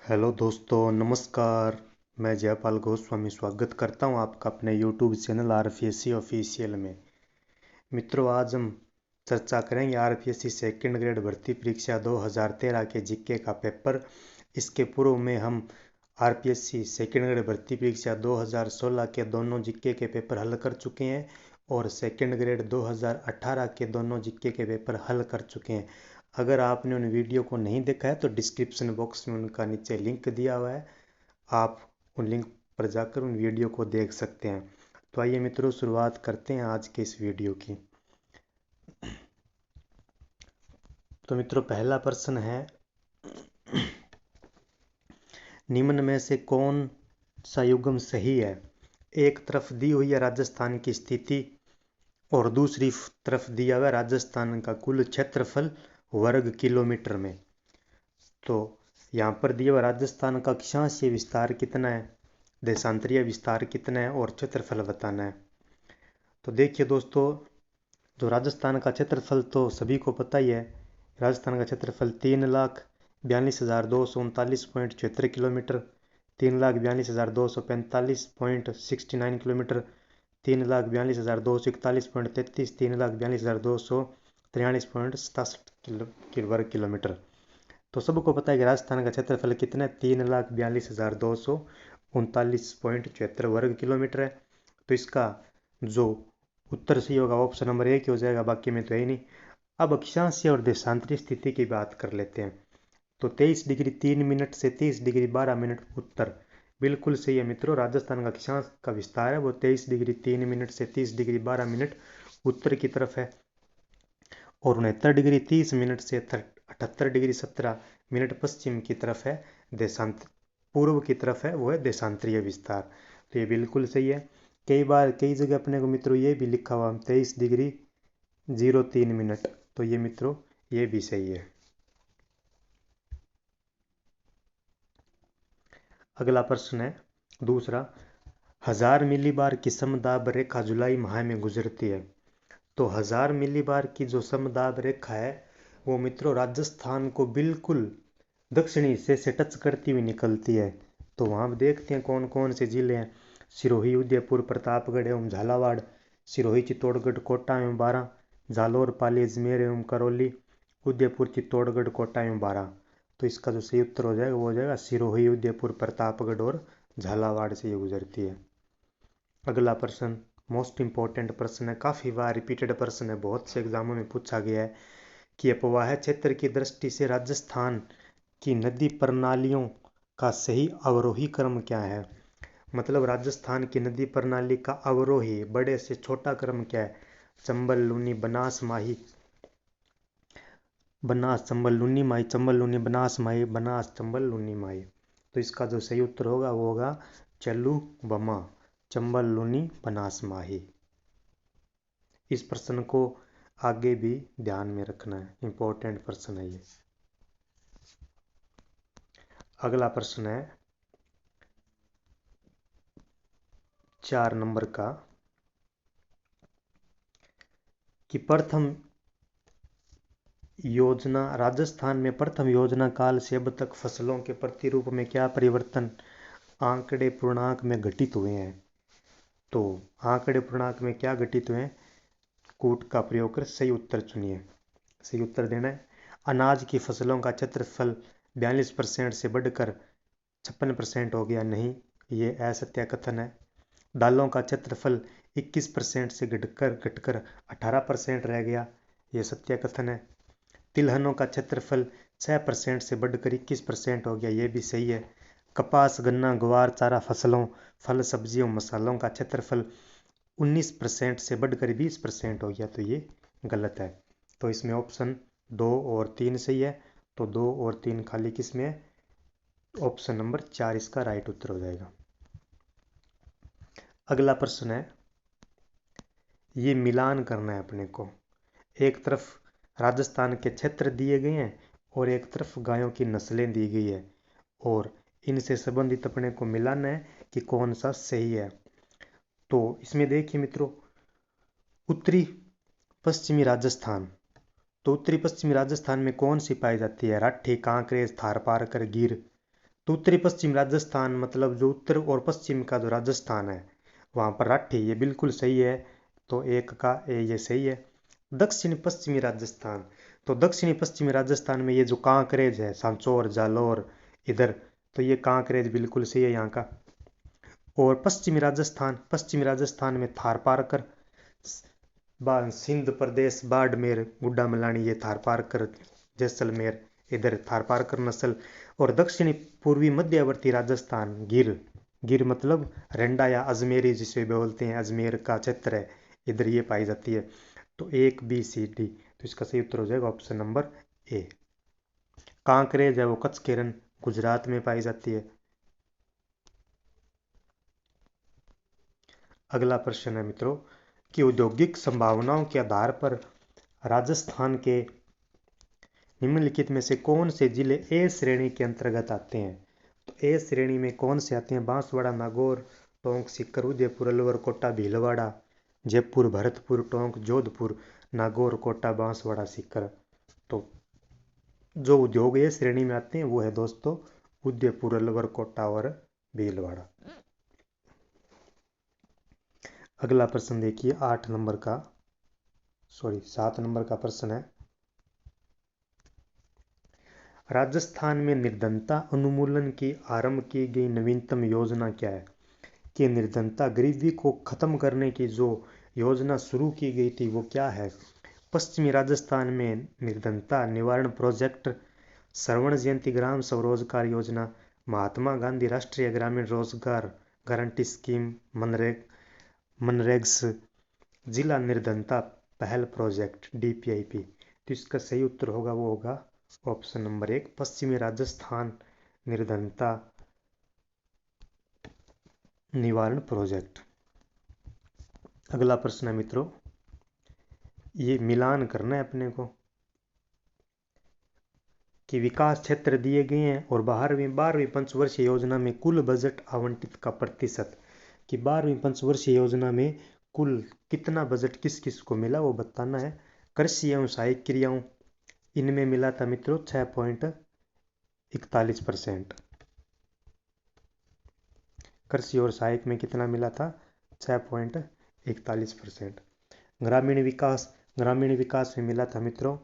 Hello दोस्तों, नमस्कार। मैं जयपाल गोस्वामी स्वागत करता हूं आपका अपने यूट्यूब चैनल आरपीएससी ऑफिशियल में। मित्रों, आज हम चर्चा करेंगे आरपीएससी सेकंड ग्रेड भर्ती परीक्षा 2013 के जीके का पेपर। इसके पूर्व में हम आरपीएससी सेकंड ग्रेड भर्ती परीक्षा 2016 के दोनों जीके के पेपर हल कर चुके हैं और सेकंड ग्रेड 2018 के दोनों जीके के पेपर हल कर चुके हैं। अगर आपने उन वीडियो को नहीं देखा है तो डिस्क्रिप्शन बॉक्स में उनका नीचे लिंक दिया हुआ है, आप उन लिंक पर जाकर उन वीडियो को देख सकते हैं। तो आइए मित्रों, शुरुआत करते हैं आज के इस वीडियो की। तो मित्रों, पहला प्रश्न है, निम्न में से कौन सा युग्म सही है? एक तरफ दी हुई है राजस्थान की स्थिति और दूसरी तरफ दिया हुआ है राजस्थान का कुल क्षेत्रफल वर्ग किलोमीटर में। तो यहाँ पर दिया हुआ राजस्थान का अक्षांशीय विस्तार कितना है, देशांतरीय विस्तार कितना है और क्षेत्रफल बताना है। तो देखिए दोस्तों, जो राजस्थान का क्षेत्रफल तो सभी को पता ही है। राजस्थान का क्षेत्रफल 3,42,239.74 किलोमीटर, 3,42,245.69 किलोमीटर, 3,42,241.33, 3,42,243.67 वर्ग किलोमीटर। तो सबको पता है कि राजस्थान का क्षेत्रफल कितना है, 3,42,239.74 वर्ग किलोमीटर है। तो इसका जो उत्तर सही होगा ऑप्शन नंबर एक ही हो जाएगा, बाकी में तो है ही नहीं। अब अक्षांशीय और देशांतरीय स्थिति की बात कर लेते हैं। तो 23 डिग्री 3 मिनट से 30 डिग्री 12 मिनट उत्तर, बिल्कुल सही है मित्रों। राजस्थान का अक्षांश का विस्तार है वो 23 डिग्री 3 मिनट से 30 डिग्री 12 मिनट उत्तर की तरफ है, और 69 डिग्री 30 मिनट से 78 डिग्री 17 मिनट पश्चिम की तरफ है, देशांत पूर्व की तरफ है, वो है देशांतरीय विस्तार। तो ये बिल्कुल सही है। कई बार कई जगह अपने को मित्रों ये भी लिखा हुआ 23 डिग्री 03 मिनट, तो ये मित्रों ये भी सही है। अगला प्रश्न है दूसरा, 1000 मिलीबार की समदाब रेखा जुलाई माह में गुजरती है। तो 1000 मिलीबार की जो समदाब रेखा है वो मित्रों राजस्थान को बिल्कुल दक्षिणी हिस्से से टच करती हुई निकलती है। तो वहाँ देखते हैं कौन कौन से जिले हैं। सिरोही, उदयपुर, प्रतापगढ़ एवं झालावाड़, सिरोही, चित्तौड़गढ़, कोटा एवं बारां, जालौर, पाली, अजमेर एवं करौली, उदयपुर, चित्तौड़गढ़, कोटा एवं बारां। तो इसका जो सही उत्तर हो जाएगा वो हो जाएगा सिरोही, उदयपुर, प्रतापगढ़ और झालावाड़ से ये गुजरती है। अगला प्रश्न मोस्ट इंपॉर्टेंट प्रश्न है, काफ़ी बार रिपीटेड प्रश्न है, बहुत से एग्जामों में पूछा गया है कि अपवाह क्षेत्र की दृष्टि से राजस्थान की नदी प्रणालियों का सही अवरोही क्रम क्या है। मतलब राजस्थान की नदी प्रणाली का अवरोही बड़े से छोटा क्रम क्या है। चंबल, लूनी, बनास, माही, बनास, चंबल, लूनी, माही, चंबल, लूनी, बनास, माही, बनास, चंबल, लूनी, माही। तो इसका जो सही उत्तर होगा वो होगा चलू बमा, चंबल, लूनी, बनास, माही। इस प्रश्न को आगे भी ध्यान में रखना है, इंपॉर्टेंट प्रश्न है ये। अगला प्रश्न है 4 नंबर का, कि प्रथम योजना राजस्थान में प्रथम योजना काल से अब तक फसलों के प्रतिरूप में क्या परिवर्तन आंकड़े पूर्णांक में घटित हुए हैं। तो आंकड़े पूर्णांक में क्या घटित हुए हैं, कूट का प्रयोग कर सही उत्तर चुनिए। सही उत्तर देना है, अनाज की फसलों का क्षेत्रफल 42% से बढ़कर 56% हो गया, नहीं, ये असत्य कथन है। दालों का क्षेत्रफल 21% से घटकर 18% रह गया, ये सत्य कथन है। तिलहनों का क्षेत्रफल 6% से बढ़कर 21% हो गया, ये भी सही है। कपास, गन्ना, ग्वार, चारा फसलों, फल, सब्जियों, मसालों का क्षेत्रफल 19% से बढ़कर 20% हो गया, तो ये गलत है। तो इसमें ऑप्शन 2 और 3 सही है। तो 2 और 3 खाली किस में है, ऑप्शन नंबर 4 इसका राइट उत्तर हो जाएगा। अगला प्रश्न है, ये मिलान करना है अपने को। एक तरफ राजस्थान के क्षेत्र दिए गए हैं और एक तरफ गायों की नस्लें दी गई है, और इनसे संबंधित अपने को मिलाना है कि कौन सा सही है। तो इसमें देखिए मित्रों, उत्तरी पश्चिमी राजस्थान, तो उत्तरी पश्चिमी राजस्थान में कौन सी पाई जाती है, राठी, कांकरेज, थारपारकर, गिर। तो उत्तरी पश्चिम राजस्थान मतलब जो उत्तर और पश्चिम का जो राजस्थान है वहाँ पर राठी, ये बिल्कुल सही है। तो एक का ए ये सही है। दक्षिणी पश्चिमी राजस्थान, तो दक्षिणी पश्चिमी राजस्थान में ये जो कांकरेज है, सांचौर जालौर इधर, तो ये कांकरेज बिल्कुल सही है यहाँ का। और पश्चिमी राजस्थान में थारपारकर, सिंध प्रदेश बाड़मेर गुड्डा मलानी ये थारपारकर, जैसलमेर इधर थारपारकर नस्ल। और दक्षिणी पूर्वी मध्यवर्ती राजस्थान गिर, गिर मतलब रंडा या अजमेरी जिसे बोलते हैं, अजमेर का क्षेत्र है, इधर ये पाई जाती है। तो एक बी सी डी, तो इसका सही उत्तर हो जाएगा ऑप्शन नंबर ए। कांकरेज है वो कच्छ केरन गुजरात में पाई जाती है। अगला प्रश्न है मित्रों कि औद्योगिक संभावनाओं के आधार पर राजस्थान के निम्नलिखित में से कौन से जिले ए श्रेणी के अंतर्गत आते हैं। तो ए श्रेणी में कौन से आते हैं? बांसवाड़ा, नागौर, टोंक, सीकर, उदयपुर, अलवर, कोटा, भीलवाड़ा, जयपुर, भरतपुर, टोंक, जोधपुर, नागौर, कोटा, बांसवाड़ा, सीकर। तो जो उद्योग ए श्रेणी में आते हैं वो है दोस्तों उदयपुर, अलवर, कोटा और भीलवाड़ा। अगला प्रश्न देखिए 7 नंबर का प्रश्न है। राजस्थान में निर्धनता उन्मूलन की आरंभ की गई नवीनतम योजना क्या है? कि निर्धनता गरीबी को खत्म करने की जो योजना शुरू की गई थी वो क्या है? पश्चिमी राजस्थान में निर्धनता निवारण प्रोजेक्ट, श्रवण जयंती ग्राम स्वरोजगार योजना, महात्मा गांधी राष्ट्रीय ग्रामीण रोजगार गारंटी स्कीम, मनरेग्स, जिला निर्धनता पहल प्रोजेक्ट DPIP। तो इसका सही उत्तर होगा वो होगा ऑप्शन नंबर 1 पश्चिमी राजस्थान निर्धनता निवारण प्रोजेक्ट। अगला प्रश्न है मित्रों, ये मिलान करना है अपने को कि विकास क्षेत्र दिए गए हैं और 12वीं पंचवर्षीय योजना में कुल बजट आवंटित का प्रतिशत, कि 12वीं पंचवर्षीय योजना में कुल कितना बजट किस किस को मिला वो बताना है। कृषि एवं सहायक क्रियाओं इनमें मिला था मित्रों 6.41%। कृषि और सहायक में कितना मिला था? 6.41%। ग्रामीण विकास में मिला था मित्रों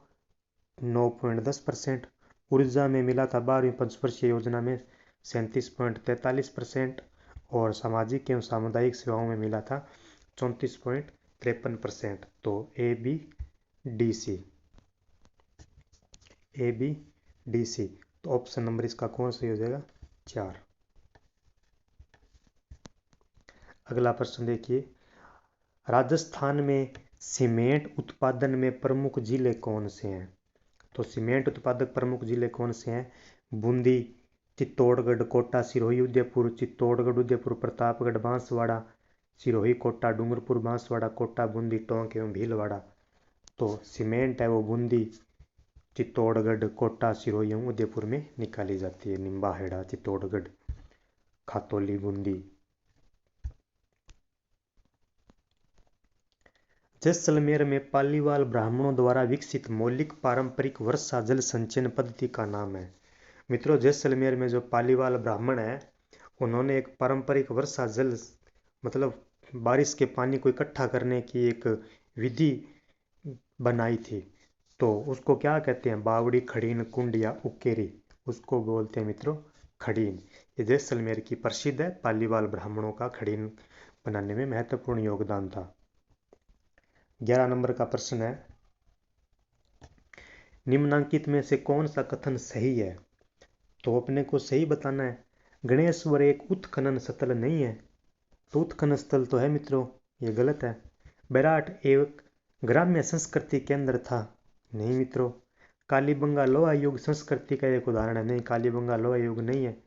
9.10%। ऊर्जा में मिला था 12वीं पंचवर्षीय योजना में 37.43%। और सामाजिक एवं सामुदायिक सेवाओं में मिला था 34.53%। तो ए बी डी सी। तो ऑप्शन नंबर इसका कौन सही हो जाएगा? 4। अगला प्रश्न देखिए, राजस्थान में सीमेंट उत्पादन में प्रमुख जिले कौन से हैं? तो सीमेंट उत्पादक प्रमुख जिले कौन से हैं? बूंदी, चित्तौड़गढ़, कोटा, सिरोही, उदयपुर, चित्तौड़गढ़, उदयपुर, प्रतापगढ़, बांसवाड़ा, सिरोही, कोटा, डूंगरपुर, बांसवाड़ा, कोटा, बूंदी, टोंक एवं भीलवाड़ा। तो सीमेंट है वो बूंदी, चित्तौड़गढ़, कोटा, सिरोही एवं उदयपुर में निकाली जाती है। निम्बाहेड़ा, चित्तौड़गढ़, खातौली, बूंदी। जैसलमेर में पालीवाल ब्राह्मणों द्वारा विकसित मौलिक पारंपरिक वर्षा जल संचयन पद्धति का नाम है। मित्रों जैसलमेर में जो पालीवाल ब्राह्मण है उन्होंने एक पारंपरिक वर्षा जल मतलब बारिश के पानी को इकट्ठा करने की एक विधि बनाई थी। तो उसको क्या कहते हैं? बावड़ी, खड़ीन, कुंड या उकेरी, उसको बोलते हैं मित्रों खड़ीन। ये जैसलमेर की प्रसिद्ध है। पालीवाल ब्राह्मणों का खड़ीन बनाने में महत्वपूर्ण योगदान था। 11 नंबर का प्रश्न है, निम्नांकित में से कौन सा कथन सही है? तो अपने को सही बताना है। गणेश्वर एक उत्खनन स्थल नहीं है। तो उत्खनन स्थल तो है मित्रों, ये गलत है। बैराट एक ग्राम्य संस्कृति केंद्र था, नहीं मित्रों। कालीबंगा लोहा युग संस्कृति का एक उदाहरण है, नहीं कालीबंगा लोहा युग नहीं है।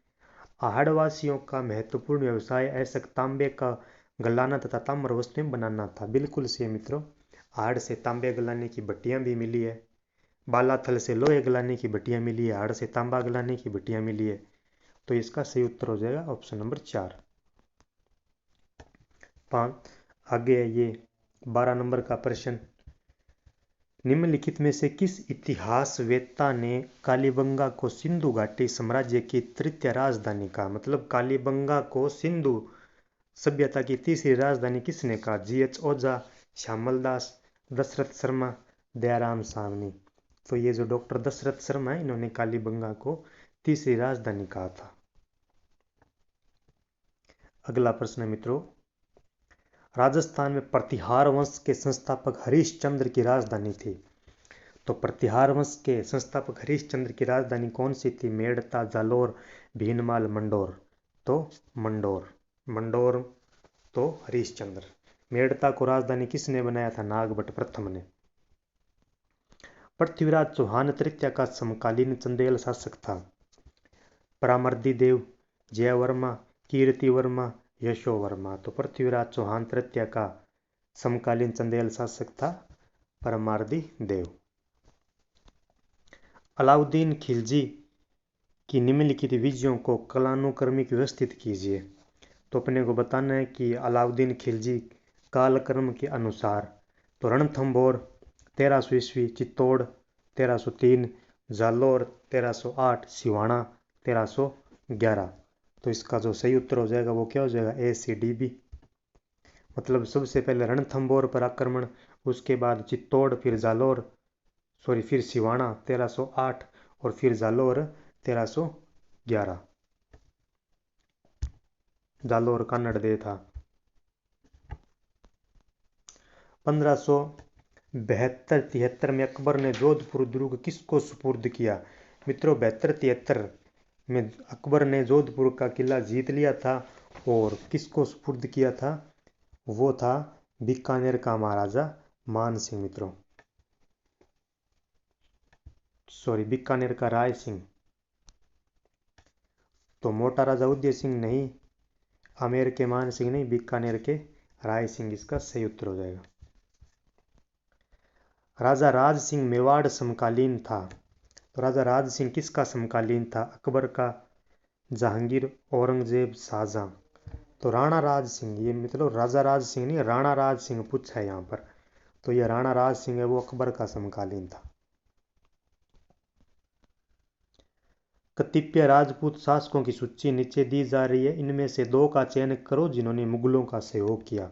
आहड़वासियों का महत्वपूर्ण व्यवसाय ऐसा तांबे का गलाना तथा ताम्र वस्तुएं बनाना था, बिल्कुल सही मित्रों। आहड़ से तांबे गलाने की भट्टियां भी मिली है, बालाथल से लोहे गलाने की भट्टियां मिली है, आहड़ से तांबा गलाने की भट्टियां मिली है। तो इसका सही उत्तर हो जाएगा ऑप्शन नंबर 4। 5 आगे है ये 12 नंबर का प्रश्न, निम्नलिखित में से किस इतिहासवेत्ता ने कालीबंगा को सिंधु घाटी साम्राज्य की तृतीय राजधानी कहा? मतलब कालीबंगा को सिंधु सभ्यता की तीसरी राजधानी किसने कहा? GH ओझा, श्यामल दास, दशरथ शर्मा, दयाराम सावनी। तो ये जो डॉक्टर दशरथ शर्मा है, इन्होंने कालीबंगा को तीसरी राजधानी कहा था। अगला प्रश्न है मित्रों, राजस्थान में प्रतिहार वंश के संस्थापक हरिश्चंद्र की राजधानी थी। तो प्रतिहार वंश के संस्थापक हरिश्चंद्र की राजधानी कौन सी थी? मेड़ता, जालोर, भीनमाल, मंडोर। तो मंडोर, मंडोर तो हरिश्चंद्र। मेड़ता को राजधानी किसने बनाया था? नागभट्ट प्रथम ने। पृथ्वीराज चौहान तृतीय का समकालीन चंदेल शासक था। परामर्दी देव, जयवर्मा, कीर्तिवर्मा, यशोवर्मा। तो पृथ्वीराज चौहान तृतीय का समकालीन चंदेल शासक था परमार्दी देव। अलाउद्दीन खिलजी की निम्नलिखित विजयों को कालानुक्रमिक व्यवस्थित कीजिए। तो अपने को बताना है कि अलाउद्दीन खिलजी कालक्रम के अनुसार, तो रणथंभौर 1300 ईस्वी, चित्तौड़ 1303, जालोर 1308, सिवाना 1311। तो इसका जो सही उत्तर हो जाएगा वो क्या हो जाएगा? ACDB। मतलब सबसे पहले रणथंभौर पर आक्रमण, उसके बाद चित्तौड़, फिर जालोर, फिर सिवाना 1308 और फिर जालोर 1311। जालोर कन्नड़ दे था। 1572-73 में अकबर ने जोधपुर दुर्ग किसको सुपुर्द किया? मित्रों 72-73 में अकबर ने जोधपुर का किला जीत लिया था और किसको सुपुर्द किया था? वो था बीकानेर का महाराजा मान सिंह मित्रों, बीकानेर का राय सिंह। तो मोटा राजा उदय सिंह नहीं, आमेर के मान सिंह नहीं, बीकानेर के राय सिंह इसका सही उत्तर हो जाएगा। राजा राज सिंह मेवाड़ समकालीन था। तो राजा राज सिंह किसका समकालीन था? अकबर का, जहांगीर, औरंगजेब, शाहजहां। तो राणा राज सिंह, ये मतलब राजा राज सिंह नहीं, राणा राज सिंह पूछा है यहाँ पर। तो ये राणा राज सिंह है, वो अकबर का समकालीन था। कतिपय राजपूत शासकों की सूची नीचे दी जा रही है, इनमें से 2 का चयन करो जिन्होंने मुगलों का सहयोग किया।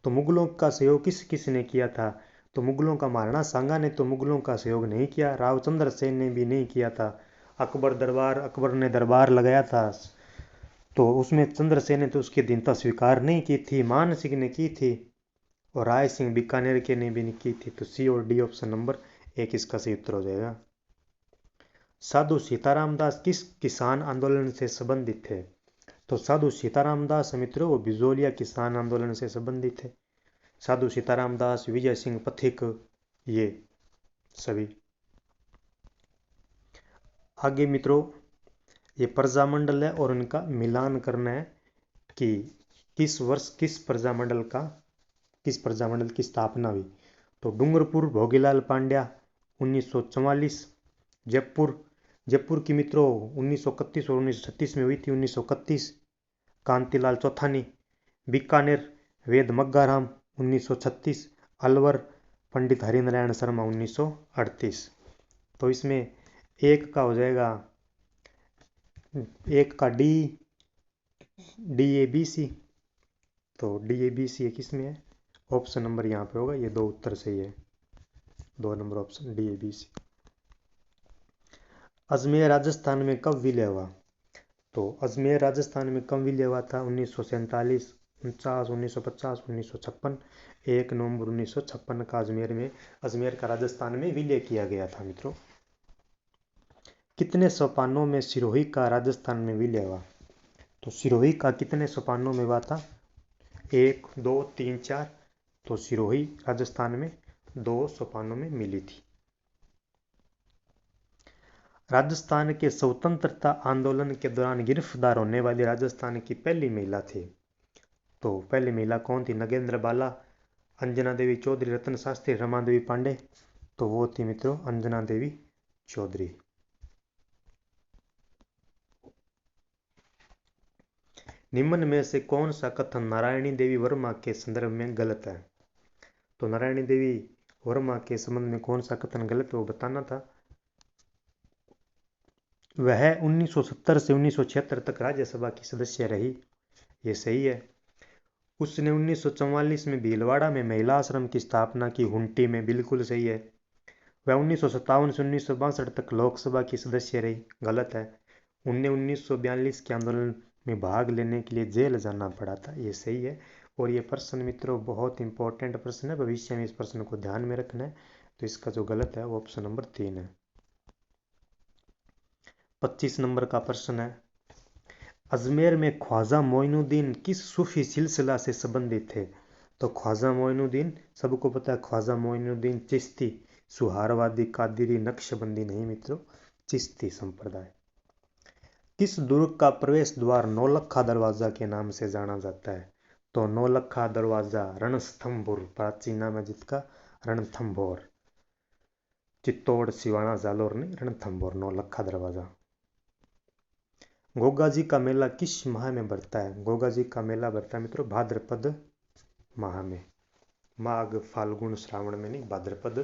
तो मुगलों का सहयोग किस किस ने किया था? तो मुगलों का महाराणा सांगा ने तो मुगलों का सहयोग नहीं किया, रावचंद्र सेन ने भी नहीं किया था। अकबर ने दरबार लगाया था, तो उसमें चंद्रसेन ने तो उसकी दीनता स्वीकार नहीं की थी, मान सिंह ने की थी, और राय सिंह बीकानेर के ने भी नहीं की थी। तो C और D ऑप्शन नंबर 1 इसका सही उत्तर हो जाएगा। साधु सीताराम दास किस किसान आंदोलन से संबंधित थे? तो साधु सीताराम दास मित्रों वो बिजोलिया किसान आंदोलन से संबंधित थे। साधु सीताराम दास, विजय सिंह पथिक, ये सभी। आगे मित्रों ये प्रजामंडल है और उनका मिलान करना है कि किस वर्ष किस प्रजामंडल की स्थापना हुई। तो डूंगरपुर भोगीलाल पांड्या 1944, जयपुर की मित्रों 1931 और 1936 में हुई थी, 1931 कांतिलाल चौथानी, बीकानेर वेद मग्गाराम 1936, अलवर पंडित हरिनारायण शर्मा 1938। तो इसमें एक का हो जाएगा, एक का DABC। तो DABC किसमें है? ऑप्शन नंबर यहाँ पे होगा, ये 2 उत्तर सही है, 2 number option DABC। Ajmer Rajasthan में कब विलय हुआ? तो अजमेर राजस्थान में कब विलय हुआ था? 1947, 49, 1950, 1956। 1 नवंबर 1956 का अजमेर का राजस्थान में विलय किया गया था मित्रों। कितने सोपानों में सिरोही का राजस्थान में विलय हुआ? तो सिरोही का कितने सोपानों में हुआ था? 1, 2, 3, 4। तो सिरोही राजस्थान में 2 सोपानों में मिली थी। राजस्थान के स्वतंत्रता आंदोलन के दौरान गिरफ्तार होने वाली राजस्थान की पहली महिला थी। तो पहली महिला कौन थी? नगेंद्र बाला, अंजना देवी चौधरी, रतन शास्त्री, रमा देवी पांडे। तो वो थी मित्रों अंजना देवी चौधरी। निम्न में से कौन सा कथन नारायणी देवी वर्मा के संदर्भ में गलत है? तो नारायणी देवी वर्मा के संबंध में कौन सा कथन गलत है वो बताना था। वह 1970 से 1976 तक राज्यसभा की सदस्य रही, ये सही है। उसने 1944 में भीलवाड़ा में महिला आश्रम की स्थापना की, हुंटी में, बिल्कुल सही है। वह 1957 से 1962 तक लोकसभा की सदस्य रही, गलत है। उन्हें 1942 के आंदोलन में भाग लेने के लिए जेल जाना पड़ा था, ये सही है। और ये प्रश्न मित्रों बहुत इंपॉर्टेंट प्रश्न है, भविष्य में इस प्रश्न को ध्यान में रखना है। तो इसका जो गलत है वो ऑप्शन नंबर 3 है। 25 नंबर का प्रश्न है, अजमेर में ख्वाजा मोइनुद्दीन किस सूफी सिलसिला से संबंधित थे? तो ख्वाजा मोइनुद्दीन, सबको पता है ख्वाजा मोइनुद्दीन चिश्ती, सुहारवादी, कादिरी, नक्शबंदी नहीं मित्रों, चिश्ती संप्रदाय। किस दुर्ग का प्रवेश द्वार नौलखा दरवाजा के नाम से जाना जाता है? तो नौलखा दरवाजा रणथंभौर, प्राचीन नाम है जिसका रणथंभौर, चित्तौड़, सिवाना, जालोर नहीं, रणथंभौर, नौलखा दरवाजा। गोगा जी का मेला किस माह में बढ़ता है? गोगा जी का मेला बढ़ता है मित्रों भाद्रपद माह में, माघ, फाल्गुन, श्रावण में नहीं, भाद्रपद,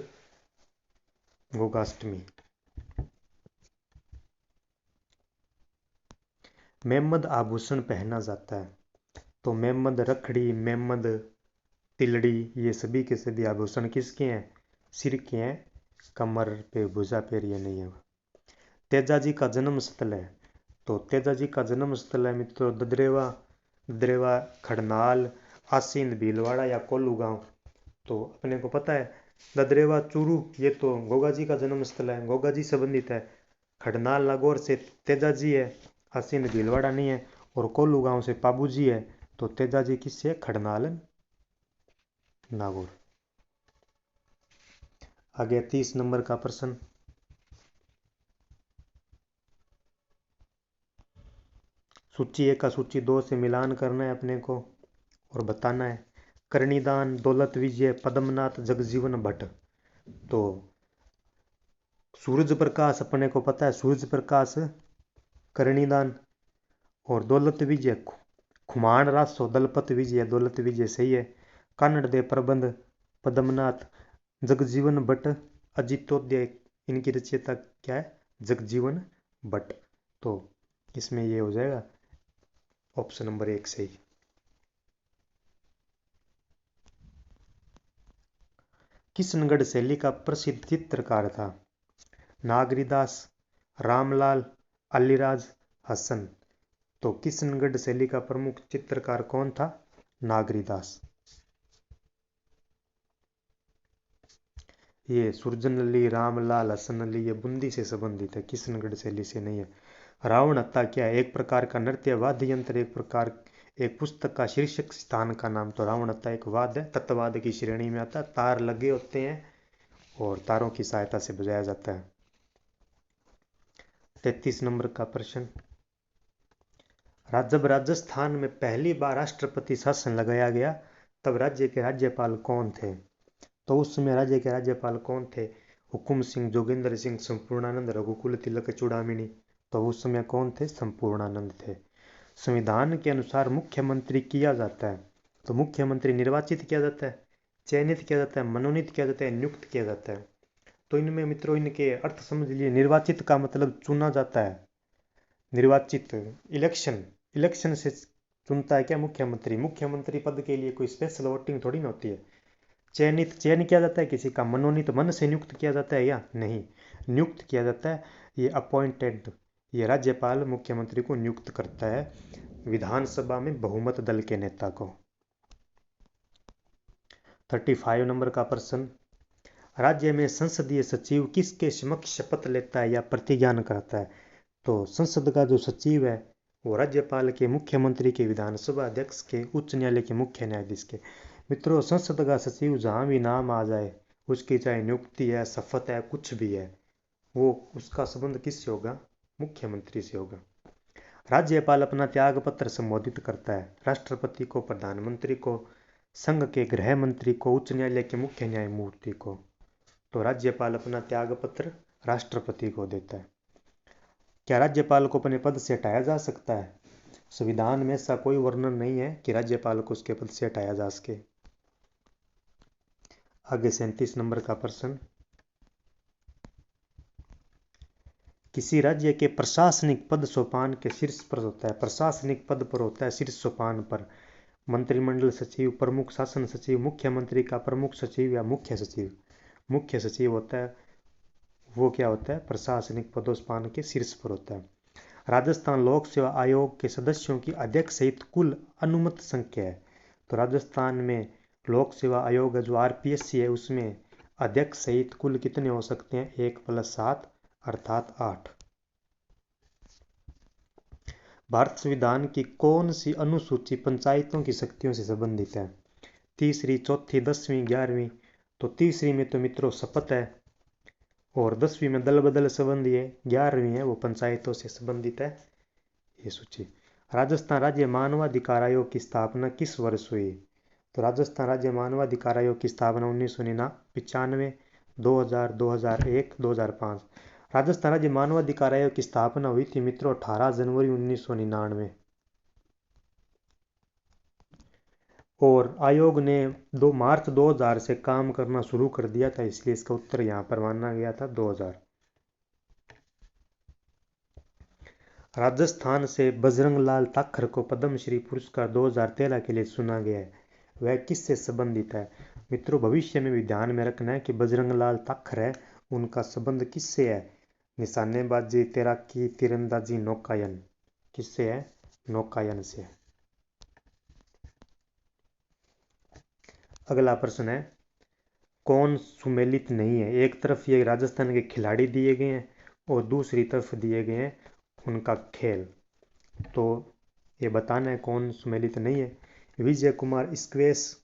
गोगाष्टमी। मेमद आभूषण पहना जाता है? तो मेमद रखड़ी, मेमद तिलड़ी, ये सभी के सभी आभूषण किसके हैं? सिर के हैं, कमर पे, भुजा पे ये नहीं है। तेजा जी का जन्म स्थल है? तो तेजा जी का जन्म स्थल है मित्रों ददरेवा, ददरेवा, खड़नाल, आसीन, भीलवाड़ा या कोल्लू गांव। तो अपने को पता है ददरेवा, चूरू, ये तो गोगा जी का जन्म स्थल है, गोगा जी संबंधित है। खड़नाल नागौर से तेजा जी है, आसीन भीलवाड़ा नहीं है। और कोल्लू गांव से पाबू जी है। तो तेजा जी किससे? खड़नाल नागौर। आगे 30 नंबर का प्रश्न, सूची 1 का सूची 2 से मिलान करना है अपने को और बताना है। करणीदान, दौलत विजय, पद्मनाथ, जगजीवन भट्ट। तो सूरज प्रकाश अपने को पता है, सूरज प्रकाश करणीदान, और दौलत विजय खुमान रासो, दलपत विजय, दौलत विजय सही है। कानड़ दे प्रबंध पद्मनाथ, जगजीवन भट्ट अजितोदय, इनकी रचयिता क्या है? जगजीवन भट्ट। तो इसमें ये हो जाएगा ऑप्शन नंबर 1 सही। किशनगढ़ शैली का प्रसिद्ध चित्रकार था? नागरीदास, रामलाल, अलीराज, हसन। तो किशनगढ़ शैली का प्रमुख चित्रकार कौन था? नागरीदास। ये सुरजन अली, रामलाल, हसन अली, ये बूंदी से संबंधित है, किशनगढ़ शैली से नहीं है। रावण हत्ता क्या है? एक प्रकार का नृत्य वाद्य यंत्र, एक पुस्तक का शीर्षक स्थान का नाम। तो रावण हत्ता एक वाद्य है, तत्वाद की श्रेणी में आता है, तार लगे होते हैं और तारों की सहायता से बजाया जाता है। 33 नंबर का प्रश्न, जब राजस्थान में पहली बार राष्ट्रपति शासन लगाया गया तब राज्य के राज्यपाल कौन थे? तो उस समय राज्य के राज्यपाल कौन थे? हुकुम सिंह, जोगेंद्र सिंह, संपूर्णानंद, रघुकुल तिलक, चूड़ामणि। तो उस समय कौन थे? संपूर्णानंद थे। संविधान के अनुसार मुख्यमंत्री किया जाता है? तो मुख्यमंत्री निर्वाचित किया जाता है, चयनित किया जाता है, मनोनीत किया जाता है, नियुक्त किया जाता है। तो इनमें मित्रों इनके अर्थ समझ लिए। निर्वाचित का मतलब चुना जाता है, निर्वाचित इलेक्शन से चुनता है क्या मुख्यमंत्री? मुख्यमंत्री पद के लिए कोई स्पेशल वोटिंग थोड़ी ना होती है। चयनित, चयन किया जाता है किसी का, मनोनीत मन से नियुक्त किया जाता है या नहीं? नियुक्त किया जाता है, ये अपॉइंटेड, ये राज्यपाल मुख्यमंत्री को नियुक्त करता है विधानसभा में बहुमत दल के नेता को। 35 नंबर का प्रश्न, राज्य में संसदीय सचिव किसके समक्ष शपथ लेता है या प्रतिज्ञान करता है? तो संसद का जो सचिव है वो राज्यपाल के, मुख्यमंत्री के, विधानसभा अध्यक्ष के, उच्च न्यायालय के मुख्य न्यायाधीश के। मित्रों संसद का सचिव जहाँ भी नाम आ जाए, उसकी चाहे नियुक्ति है, शपथ है, कुछ भी है, वो उसका संबंध किससे होगा? मुख्यमंत्री से होगा। राज्यपाल अपना त्याग पत्र संबोधित करता है राष्ट्रपति को, प्रधानमंत्री को, संघ के गृह मंत्री को, उच्च न्यायालय के मुख्य न्यायमूर्ति को। तो राज्यपाल अपना त्याग पत्र राष्ट्रपति को देता है। क्या राज्यपाल को अपने पद से हटाया जा सकता है? संविधान में ऐसा कोई वर्णन नहीं है कि राज्यपाल को उसके पद से हटाया जा सके। आगे 37 नंबर का प्रश्न, किसी राज्य के प्रशासनिक पद सोपान के शीर्ष पर होता है, प्रशासनिक पद पर होता है शीर्ष सोपान पर, मंत्रिमंडल सचिव, प्रमुख शासन सचिव, मुख्यमंत्री का प्रमुख सचिव या मुख्य सचिव। मुख्य सचिव होता है, वो क्या होता है, प्रशासनिक पदोस्पान के शीर्ष पर होता है। राजस्थान लोक सेवा आयोग के सदस्यों की अध्यक्ष सहित कुल अनुमत संख्या है। तो राजस्थान में लोक सेवा आयोग जो आरपीएससी है उसमें अध्यक्ष सहित कुल कितने हो सकते हैं, 1+7 अर्थात 8। भारत संविधान की कौन सी अनुसूची पंचायतों की शक्तियों से संबंधित है, तीसरी, चौथी, 10वीं, 11वीं। तो तीसरी में तो मित्रों शपथ है, और 10वीं में दल बदल संबंधी है, 11वीं है वो पंचायतों से संबंधित है ये सूची। राजस्थान राज्य मानवाधिकार आयोग की स्थापना किस वर्ष हुई, तो राजस्थान राज्य मानवाधिकार आयोग की स्थापना 1995, 2000, 2001, 2005। राजस्थान राज्य मानवाधिकार आयोग की स्थापना हुई थी मित्रों 18 जनवरी 1999, और आयोग ने 2 मार्च 2000 से काम करना शुरू कर दिया था, इसलिए इसका उत्तर यहाँ पर माना गया था 2000। राजस्थान से बजरंग लाल ताखर को पद्मश्री पुरस्कार 2013 के लिए चुना गया है, वह किससे संबंधित है। मित्रों भविष्य में भी ध्यान में रखना है कि बजरंग लाल ताखर है उनका संबंध किससे है, निशानेबाजी, तैराकी, तीरंदाजी, नौकायन, किससे है, नौकायन से। अगला प्रश्न है, कौन सुमेलित नहीं है, एक तरफ ये राजस्थान के खिलाड़ी दिए गए हैं और दूसरी तरफ दिए गए हैं उनका खेल, तो ये बताना है कौन सुमेलित नहीं है। विजय कुमार स्क्वैश,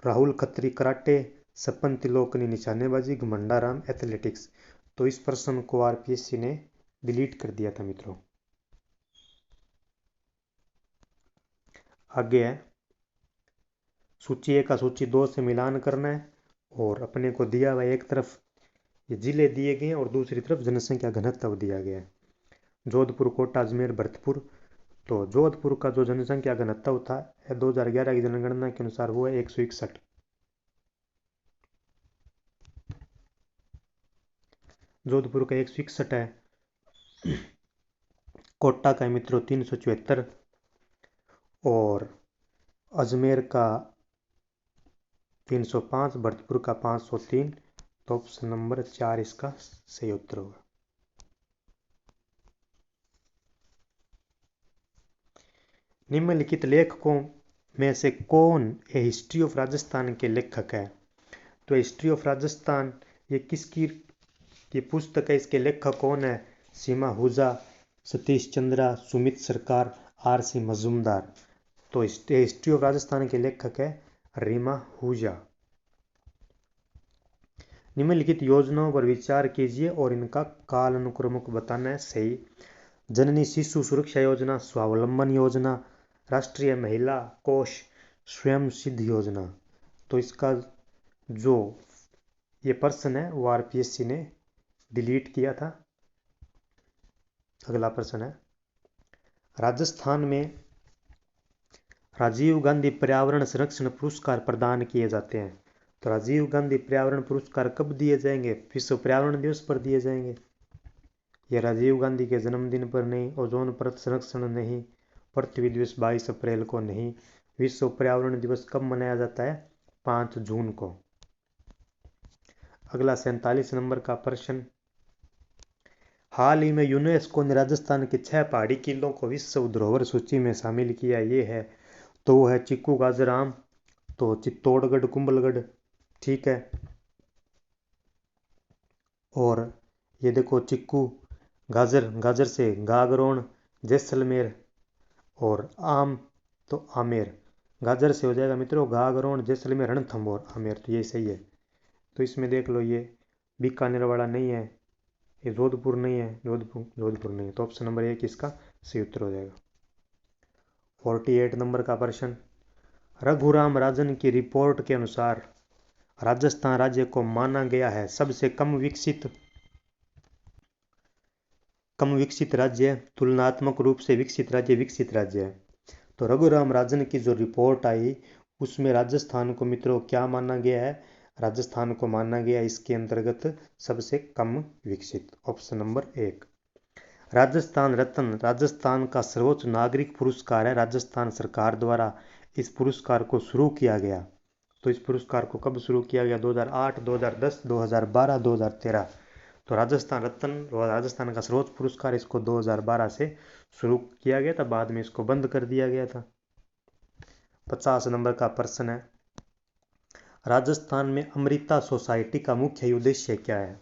राहुल खत्री कराटे, सपन तिलोकनी निशानेबाजी, घमंडाराम एथलेटिक्स। तो इस प्रश्न को आरपीएससी ने डिलीट कर दिया था मित्रों। आगे है सूची 1 का सूची 2 से मिलान करना है, और अपने को दिया हुआ एक तरफ ये जिले दिए गए हैं और दूसरी तरफ जनसंख्या घनत्व दिया गया है, जोधपुर, कोटा, अजमेर, भरतपुर। तो जोधपुर का जो जनसंख्या घनत्व था 2011 की जनगणना के अनुसार वो है 161। जोधपुर का 161 है, कोटा का मित्रों 374, और अजमेर का 305, भरतपुर का 503। तो ऑप्शन नंबर 4 इसका सही उत्तर होगा। निम्नलिखित लेखकों में से कौन ए हिस्ट्री ऑफ राजस्थान के लेखक है, तो हिस्ट्री ऑफ राजस्थान ये किसकी की पुस्तक है, इसके लेखक कौन है, सीमा हुजा, सतीश चंद्रा, सुमित सरकार, आर.सी. मजूमदार। तो हिस्ट्री ऑफ राजस्थान के लेखक है रीमा हुजा। निम्नलिखित योजनाओं पर विचार कीजिए और इनका काल अनुक्रम बताना है सही। जननी शिशु सुरक्षा योजना, स्वावलंबन योजना, राष्ट्रीय महिला कोष, स्वयं सिद्ध योजना। तो इसका जो ये प्रश्न है वो आरपीएससी ने डिलीट किया था। अगला प्रश्न है, राजस्थान में राजीव गांधी पर्यावरण संरक्षण पुरस्कार प्रदान किए जाते हैं। तो राजीव गांधी पर्यावरण पुरस्कार कब दिए जाएंगे, विश्व पर्यावरण दिवस पर दिए जाएंगे। यह राजीव गांधी के जन्मदिन पर नहीं, ओजोन परत संरक्षण नहीं, पृथ्वी दिवस 22 अप्रैल को नहीं। विश्व पर्यावरण दिवस कब मनाया जाता है, 5 जून को। अगला 47 नंबर का प्रश्न, हाल ही में यूनेस्को ने राजस्थान के 6 पहाड़ी किलों को विश्व धरोहर सूची में शामिल किया, ये है, तो वो है चिक्कू, गाजर, आम, तो चित्तौड़गढ़, कुंभलगढ़, ठीक है। और ये देखो चिक्कू, गाजर, गाजर से गागरोन, जैसलमेर, और आम तो आमेर। गाजर से हो जाएगा मित्रों गागरोन, जैसलमेर, रणथंभौर, आमेर, तो ये सही है। तो इसमें देख लो ये बीकानेर वाला नहीं है, ये जोधपुर नहीं है, जोधपुर नहीं है, तो ऑप्शन नंबर 1 इसका सही उत्तर हो जाएगा। 48 नंबर का प्रश्न, रघुराम राजन की रिपोर्ट के अनुसार राजस्थान राज्य को माना गया है सबसे कम विकसित राज्य, तुलनात्मक रूप से विकसित राज्य है। तो रघुराम राजन की जो रिपोर्ट आई उसमें राजस्थान को मित्रों क्या माना गया है? राजस्थान को माना गया इसके अंतर्गत सबसे कम विकसित। Option number 1। राजस्थान रत्न राजस्थान का सर्वोच्च नागरिक पुरस्कार है। राजस्थान सरकार द्वारा इस पुरस्कार को शुरू किया गया। तो इस पुरस्कार को कब शुरू किया गया? 2008, 2010, 2012, 2013। तो राजस्थान रत्न राजस्थान का सर्वोच्च पुरस्कार इसको 2012 से शुरू किया गया था, बाद में इसको बंद कर दिया गया था। 50 नंबर का प्रश्न है, राजस्थान में अमृता सोसाइटी का मुख्य उद्देश्य क्या है?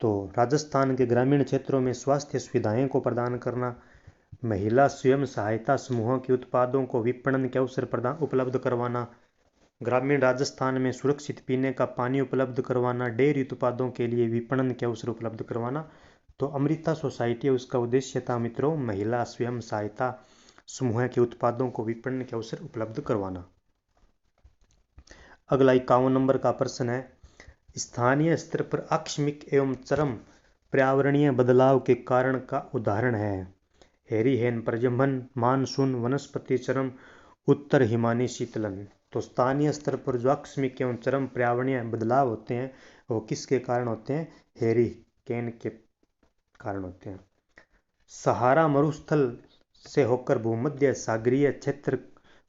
तो राजस्थान के ग्रामीण क्षेत्रों में स्वास्थ्य सुविधाएं को प्रदान करना, महिला स्वयं सहायता समूहों के उत्पादों को विपणन के अवसर प्रदान उपलब्ध करवाना, ग्रामीण राजस्थान में सुरक्षित पीने का पानी उपलब्ध करवाना, डेयरी उत्पादों के लिए विपणन के अवसर उपलब्ध करवाना। तो अमृता सोसाइटी उसका उद्देश्य था मित्रों महिला स्वयं सहायता समूह के उत्पादों को विपणन के अवसर उपलब्ध करवाना। अगला 51 नंबर का प्रश्न है, स्थानीय स्तर पर आकस्मिक एवं चरम पर्यावरणीय बदलाव के कारण का उदाहरण है? हेरिहेन प्रजनन, मानसून, वनस्पति चरम, उत्तर हिमानी शीतलन। तो स्थानीय स्तर पर जो आकस्मिक एवं चरम पर्यावरणीय बदलाव होते हैं वो किसके कारण होते हैं? हेरिकेन के कारण होते हैं। सहारा मरुस्थल से होकर भूमध्य सागरीय क्षेत्र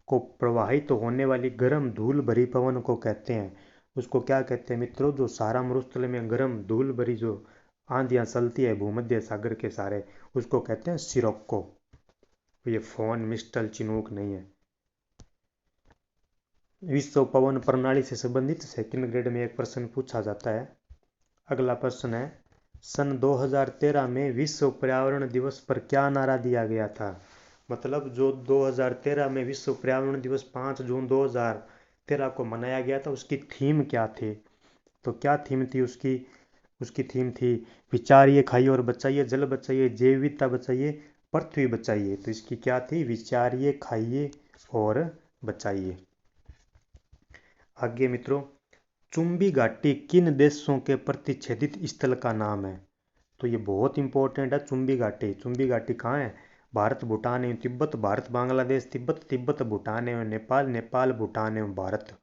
को प्रवाहित होने वाली गर्म धूल भरी पवन को कहते हैं। उसको क्या कहते हैं मित्रों? जो सहारा मरुस्थल में गर्म धूल भरी जो आंधियां चलती है भूमध्य सागर के सारे, उसको कहते हैं सिरोक्को। ये फोन मिस्टल चिनूक नहीं है। विश्व पवन प्रणाली से संबंधित सेकंड ग्रेड में एक प्रश्न पूछा जाता है। अगला प्रश्न है, सन 2013 में विश्व पर्यावरण दिवस पर क्या नारा दिया गया था? मतलब जो 2013 में विश्व पर्यावरण दिवस 5 जून 2013 को मनाया गया था, उसकी थीम क्या थी? तो क्या थीम थी उसकी? उसकी थीम थी विचारिए, खाइए और बचाइए, जल बचाइए, जैव विविधता बचाइए, पृथ्वी बचाइए। तो इसकी क्या थी? विचारिए, खाइए और बचाइए। आगे मित्रों, चुंबी घाटी किन देशों के प्रतिच्छेदित स्थल का नाम है? तो ये बहुत इंपॉर्टेंट है। चुंबी घाटी, चुंबी घाटी कहाँ है? भारत, भूटान एवं तिब्बत, भारत, बांग्लादेश, तिब्बत, तिब्बत, भूटान एवं नेपाल, नेपाल, भूटान एवं भारत।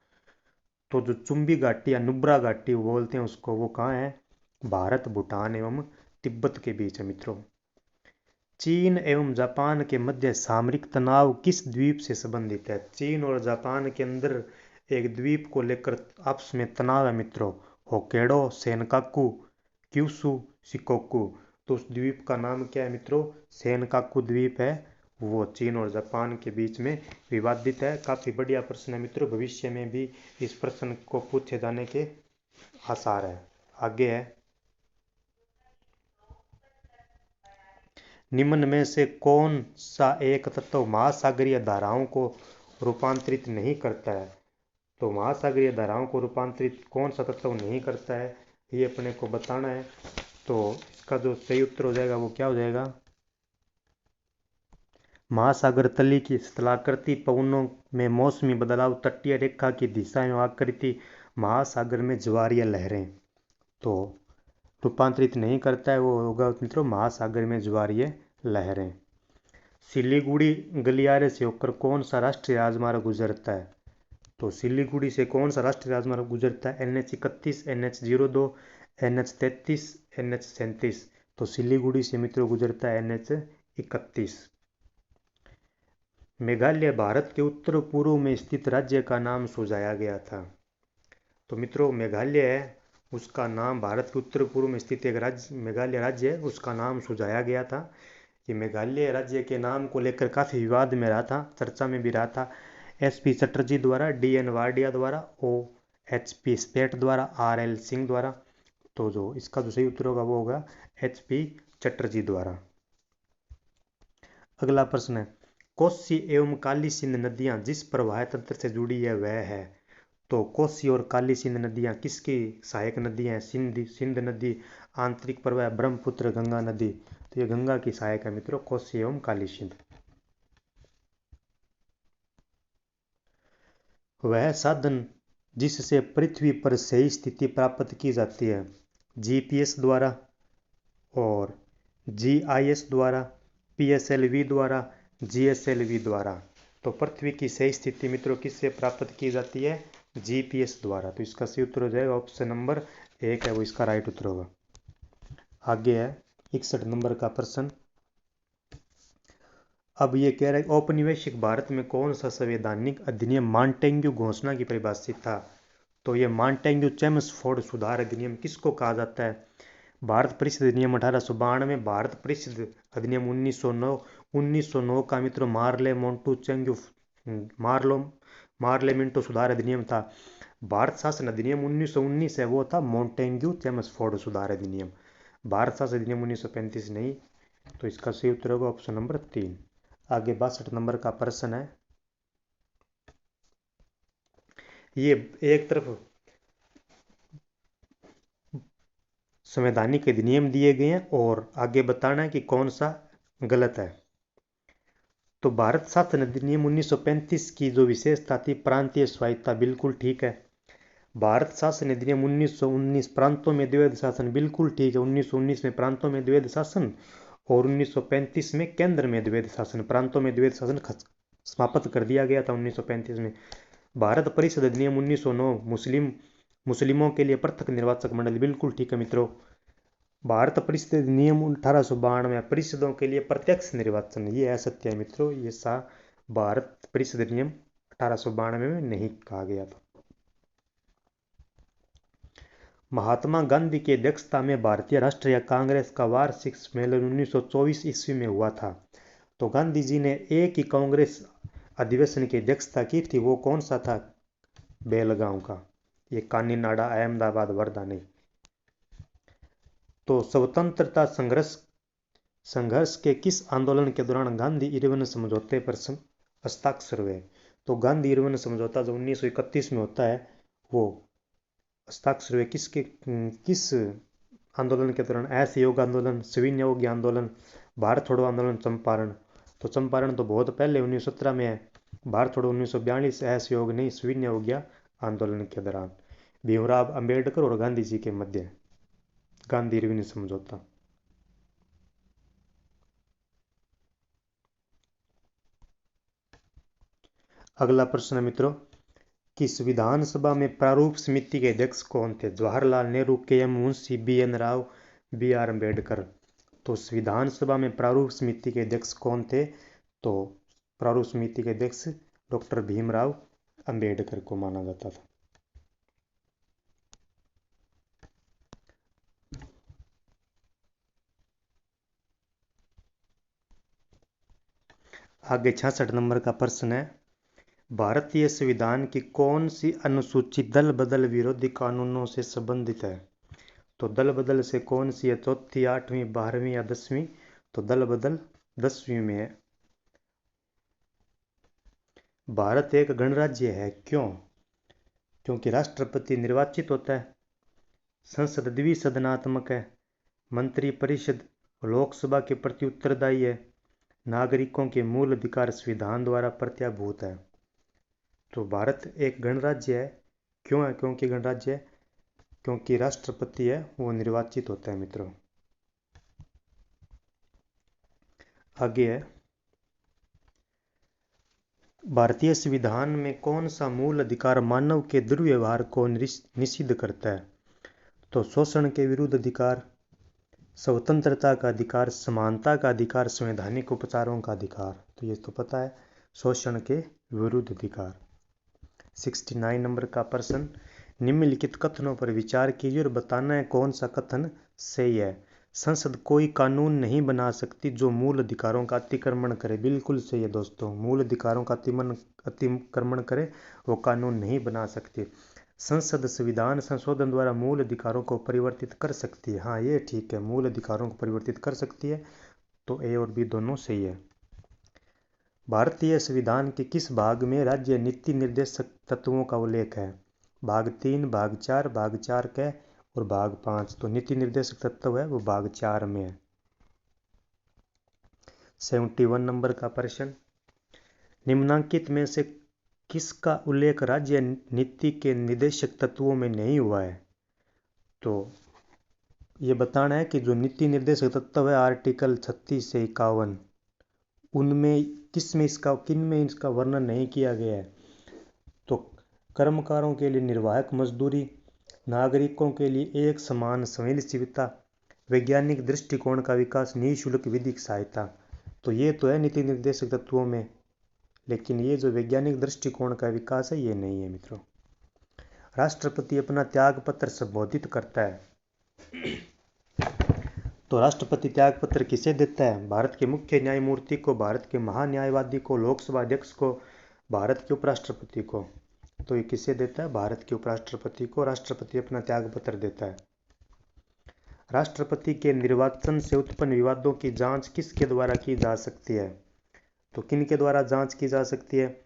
तो जो चुंबी घाटी या नुब्रा घाटी बोलते हैं उसको, वो कहाँ है? भारत, भूटान एवं तिब्बत के बीच है मित्रों। चीन एवं जापान के मध्य सामरिक तनाव किस द्वीप से संबंधित है? चीन और जापान के अंदर एक द्वीप को लेकर आपस में तनाव है मित्रों, होक्काइडो, सेनकाकू, क्यूशू, शिकोकू। तो उस द्वीप का नाम क्या है मित्रों? सेनकाकू द्वीप है। वो चीन और जापान के बीच में विवादित है। काफ़ी बढ़िया प्रश्न है मित्रों, भविष्य में भी इस प्रश्न को पूछे जाने के आसार है। आगे है, निम्न में से कौन सा एक तत्व महासागरीय धाराओं को रूपांतरित नहीं करता है? तो महासागरीय धाराओं को रूपांतरित कौन सा तत्व नहीं करता है, ये अपने को बताना है। तो इसका जो सही उत्तर हो जाएगा वो क्या हो जाएगा? महासागर तली की स्थलाकृति, पवनों में मौसमी बदलाव, तटीय रेखा की दिशा एवं आकृति, महासागर में ज्वारीय लहरें। तो रूपांतरित नहीं करता है वो होगा मित्रों महासागर में ज्वारीय लहरें। सिलीगुड़ी गलियारे से होकर कौन सा राष्ट्रीय राजमार्ग गुजरता है? तो सिलीगुड़ी से कौन सा राष्ट्रीय राजमार्ग गुजरता है? NH31, NH02, NH33, NH37। तो सिलीगुड़ी से मित्रों गुजरता है NH31। मेघालय भारत के उत्तर पूर्व में स्थित राज्य का नाम सुझाया गया था। तो मित्रों मेघालय है, उसका नाम भारत के उत्तर पूर्व में स्थित एक राज्य मेघालय राज्य है, उसका नाम सुझाया गया था। ये मेघालय राज्य के नाम को लेकर काफ़ी विवाद में रहा था, चर्चा में भी रहा था। SP चटर्जी द्वारा, DN वाडिया द्वारा, OHP स्पेट द्वारा, RL सिंह द्वारा। तो जो इसका जो सही उत्तर होगा वो होगा HP चटर्जी द्वारा। अगला प्रश्न है, कोसी एवं काली सिंध नदियां जिस प्रवाह तंत्र से जुड़ी है वह है? तो कोसी और काली सिंध नदियां किसकी सहायक नदियां हैं? सिंध नदी, आंतरिक प्रवाह, ब्रह्मपुत्र, गंगा नदी। तो ये गंगा की सहायक है मित्रों, कोसी एवं काली सिंध। वह साधन जिससे पृथ्वी पर सही स्थिति प्राप्त की जाती है? GPS द्वारा और GIS द्वारा, PSLV द्वारा, GSLV द्वारा। तो पृथ्वी की सही स्थिति मित्रों किससे प्राप्त की जाती है? जीपीएस द्वारा। तो इसका सही उत्तर हो जाएगा ऑप्शन नंबर 1 है वो इसका राइट उत्तर होगा। आगे है 61 नंबर का प्रश्न। अब ये कह रहा है औपनिवेशिक भारत में कौन सा संवैधानिक अधिनियम मॉन्टेग्यू घोषणा की परिभाषित था? तो ये मॉन्टेग्यू चेम्सफोर्ड सुधार अधिनियम किसको कहा जाता है? भारत परिषद अधिनियम 1892, भारत परिषद अधिनियम 1909 का मित्रों मार्ले मिंटो सुधार अधिनियम था। भारत शासन अधिनियम 1919 है वो था मॉन्टेग्यू चेम्सफोर्ड सुधार अधिनियम। भारत शासन अधिनियम 1935 नहीं। तो इसका सही उत्तर होगा ऑप्शन नंबर 3। आगे 62 नंबर का प्रश्न है। ये एक तरफ संवैधानिक अधिनियम दिए गए हैं और आगे बताना है कि कौन सा गलत है। तो भारत शासन अधिनियम 1935 की जो विशेषता थी प्रांतीय स्वायत्ता, बिल्कुल ठीक है। भारत शासन अधिनियम 1919 प्रांतों में द्वैध शासन, बिल्कुल ठीक है। 1919 में प्रांतों में द्वैध शासन और 1935 में केंद्र में द्वैध शासन, प्रांतों में द्वैध शासन समाप्त कर दिया गया था 1935 में। भारत परिषद अधिनियम 1909 मुस्लिमों के लिए पृथक निर्वाचक मंडल, बिल्कुल ठीक है मित्रों। भारत परिषद अधिनियम 1892 परिषदों के लिए प्रत्यक्ष निर्वाचन, ये असत्य है मित्रों। ये भारत परिषद अधिनियम 1892 में नहीं कहा गया था। महात्मा गांधी की अध्यक्षता में भारतीय राष्ट्रीय कांग्रेस का वार्षिक सम्मेलन 1924 ईस्वी में हुआ था। तो गांधी जी ने एक ही कांग्रेस अधिवेशन की अध्यक्षता की थी, वो कौन सा था? बेलगांव का, ये कानीनाडा अहमदाबाद वर्धा नहीं। तो स्वतंत्रता संघर्ष के किस आंदोलन के दौरान गांधी इरविन समझौते पर हस्ताक्षर हुए? तो गांधी इरविन समझौता जो 1931 में होता है वो हस्ताक्षर हुए किस आंदोलन के दौरान? असहयोग आंदोलन, सविनय आंदोलन, भारत छोड़ो आंदोलन, चंपारण। तो चंपारण तो बहुत पहले 1917 में है, भारत छोड़ो 1942, असहयोग नहीं, सविनय आंदोलन के दौरान भीमराव अंबेडकर और गांधी जी के मध्य गांधी इरविन समझौता। अगला प्रश्न है मित्रों, किस विधानसभा में प्रारूप समिति के अध्यक्ष कौन थे? Jawaharlal Nehru, K M Munshi, B N Rao, B R Ambedkar. तो विधानसभा में प्रारूप समिति के अध्यक्ष कौन थे? तो प्रारूप समिति के अध्यक्ष डॉक्टर भीमराव अंबेडकर को माना जाता था। आगे 66 नंबर का प्रश्न है, भारतीय संविधान की कौन सी अनुसूची दल बदल विरोधी कानूनों से संबंधित है? तो दल बदल से कौन सी है? चौथी, 8वीं, 12वीं या 10वीं? तो दल बदल 10वीं में है। भारत एक गणराज्य है, क्यों? क्योंकि राष्ट्रपति निर्वाचित होता है, संसद द्विसदनात्मक है, मंत्रिपरिषद लोकसभा के प्रति उत्तरदायी है, नागरिकों के मूल अधिकार संविधान द्वारा प्रत्याभूत है। तो भारत एक गणराज्य है, क्यों है? क्योंकि गणराज्य है क्योंकि राष्ट्रपति है वो निर्वाचित होता है मित्रों। आगे है, भारतीय संविधान में कौन सा मूल अधिकार मानव के दुर्व्यवहार को निषिद्ध करता है? तो शोषण के विरुद्ध अधिकार, स्वतंत्रता का अधिकार, समानता का अधिकार, संवैधानिक उपचारों का अधिकार। तो ये तो पता है, शोषण के विरुद्ध अधिकार। 69 नंबर का प्रश्न, निम्नलिखित कथनों पर विचार कीजिए और बताना है कौन सा कथन सही है। संसद कोई कानून नहीं बना सकती जो मूल अधिकारों का अतिक्रमण करे, बिल्कुल सही है दोस्तों। मूल अधिकारों का अतिक्रमण करे वो कानून नहीं बना सकती। संसद संविधान संशोधन द्वारा मूल अधिकारों को परिवर्तित कर सकती है, हाँ ये ठीक है, मूल अधिकारों को परिवर्तित कर सकती है। तो ए और बी दोनों सही है। भारतीय संविधान के किस भाग में राज्य नीति निर्देशक तत्वों का उल्लेख है? भाग 3, भाग 4, भाग 4 के और भाग 5। तो नीति निर्देशक तत्व है वो भाग 4 में है। 71 नंबर का प्रश्न, निम्नांकित में से किसका उल्लेख राज्य नीति के निर्देशक तत्वों में नहीं हुआ है? तो ये बताना है कि जो नीति निर्देशक तत्व है आर्टिकल 36 से 51 उनमें किन में इसका वर्णन नहीं किया गया है। तो कर्मकारों के लिए निर्वाहक मजदूरी, नागरिकों के लिए एक समान संवेदनशीलता, वैज्ञानिक दृष्टिकोण का विकास, निःशुल्क विधिक सहायता। तो ये तो है नीति निर्देशक तत्वों में, लेकिन ये जो वैज्ञानिक दृष्टिकोण का विकास है ये नहीं है मित्रों। राष्ट्रपति अपना त्याग पत्र संबोधित करता है। तो राष्ट्रपति त्याग पत्र किसे देता है? भारत के मुख्य न्यायमूर्ति को, भारत के महान्यायवादी को, लोकसभा अध्यक्ष को, भारत के उपराष्ट्रपति को। तो ये किसे देता है? भारत के उपराष्ट्रपति को राष्ट्रपति अपना त्याग पत्र देता है। राष्ट्रपति के निर्वाचन से उत्पन्न विवादों की जांच किसके द्वारा की जा सकती है? तो किन के द्वारा जांच की जा सकती है?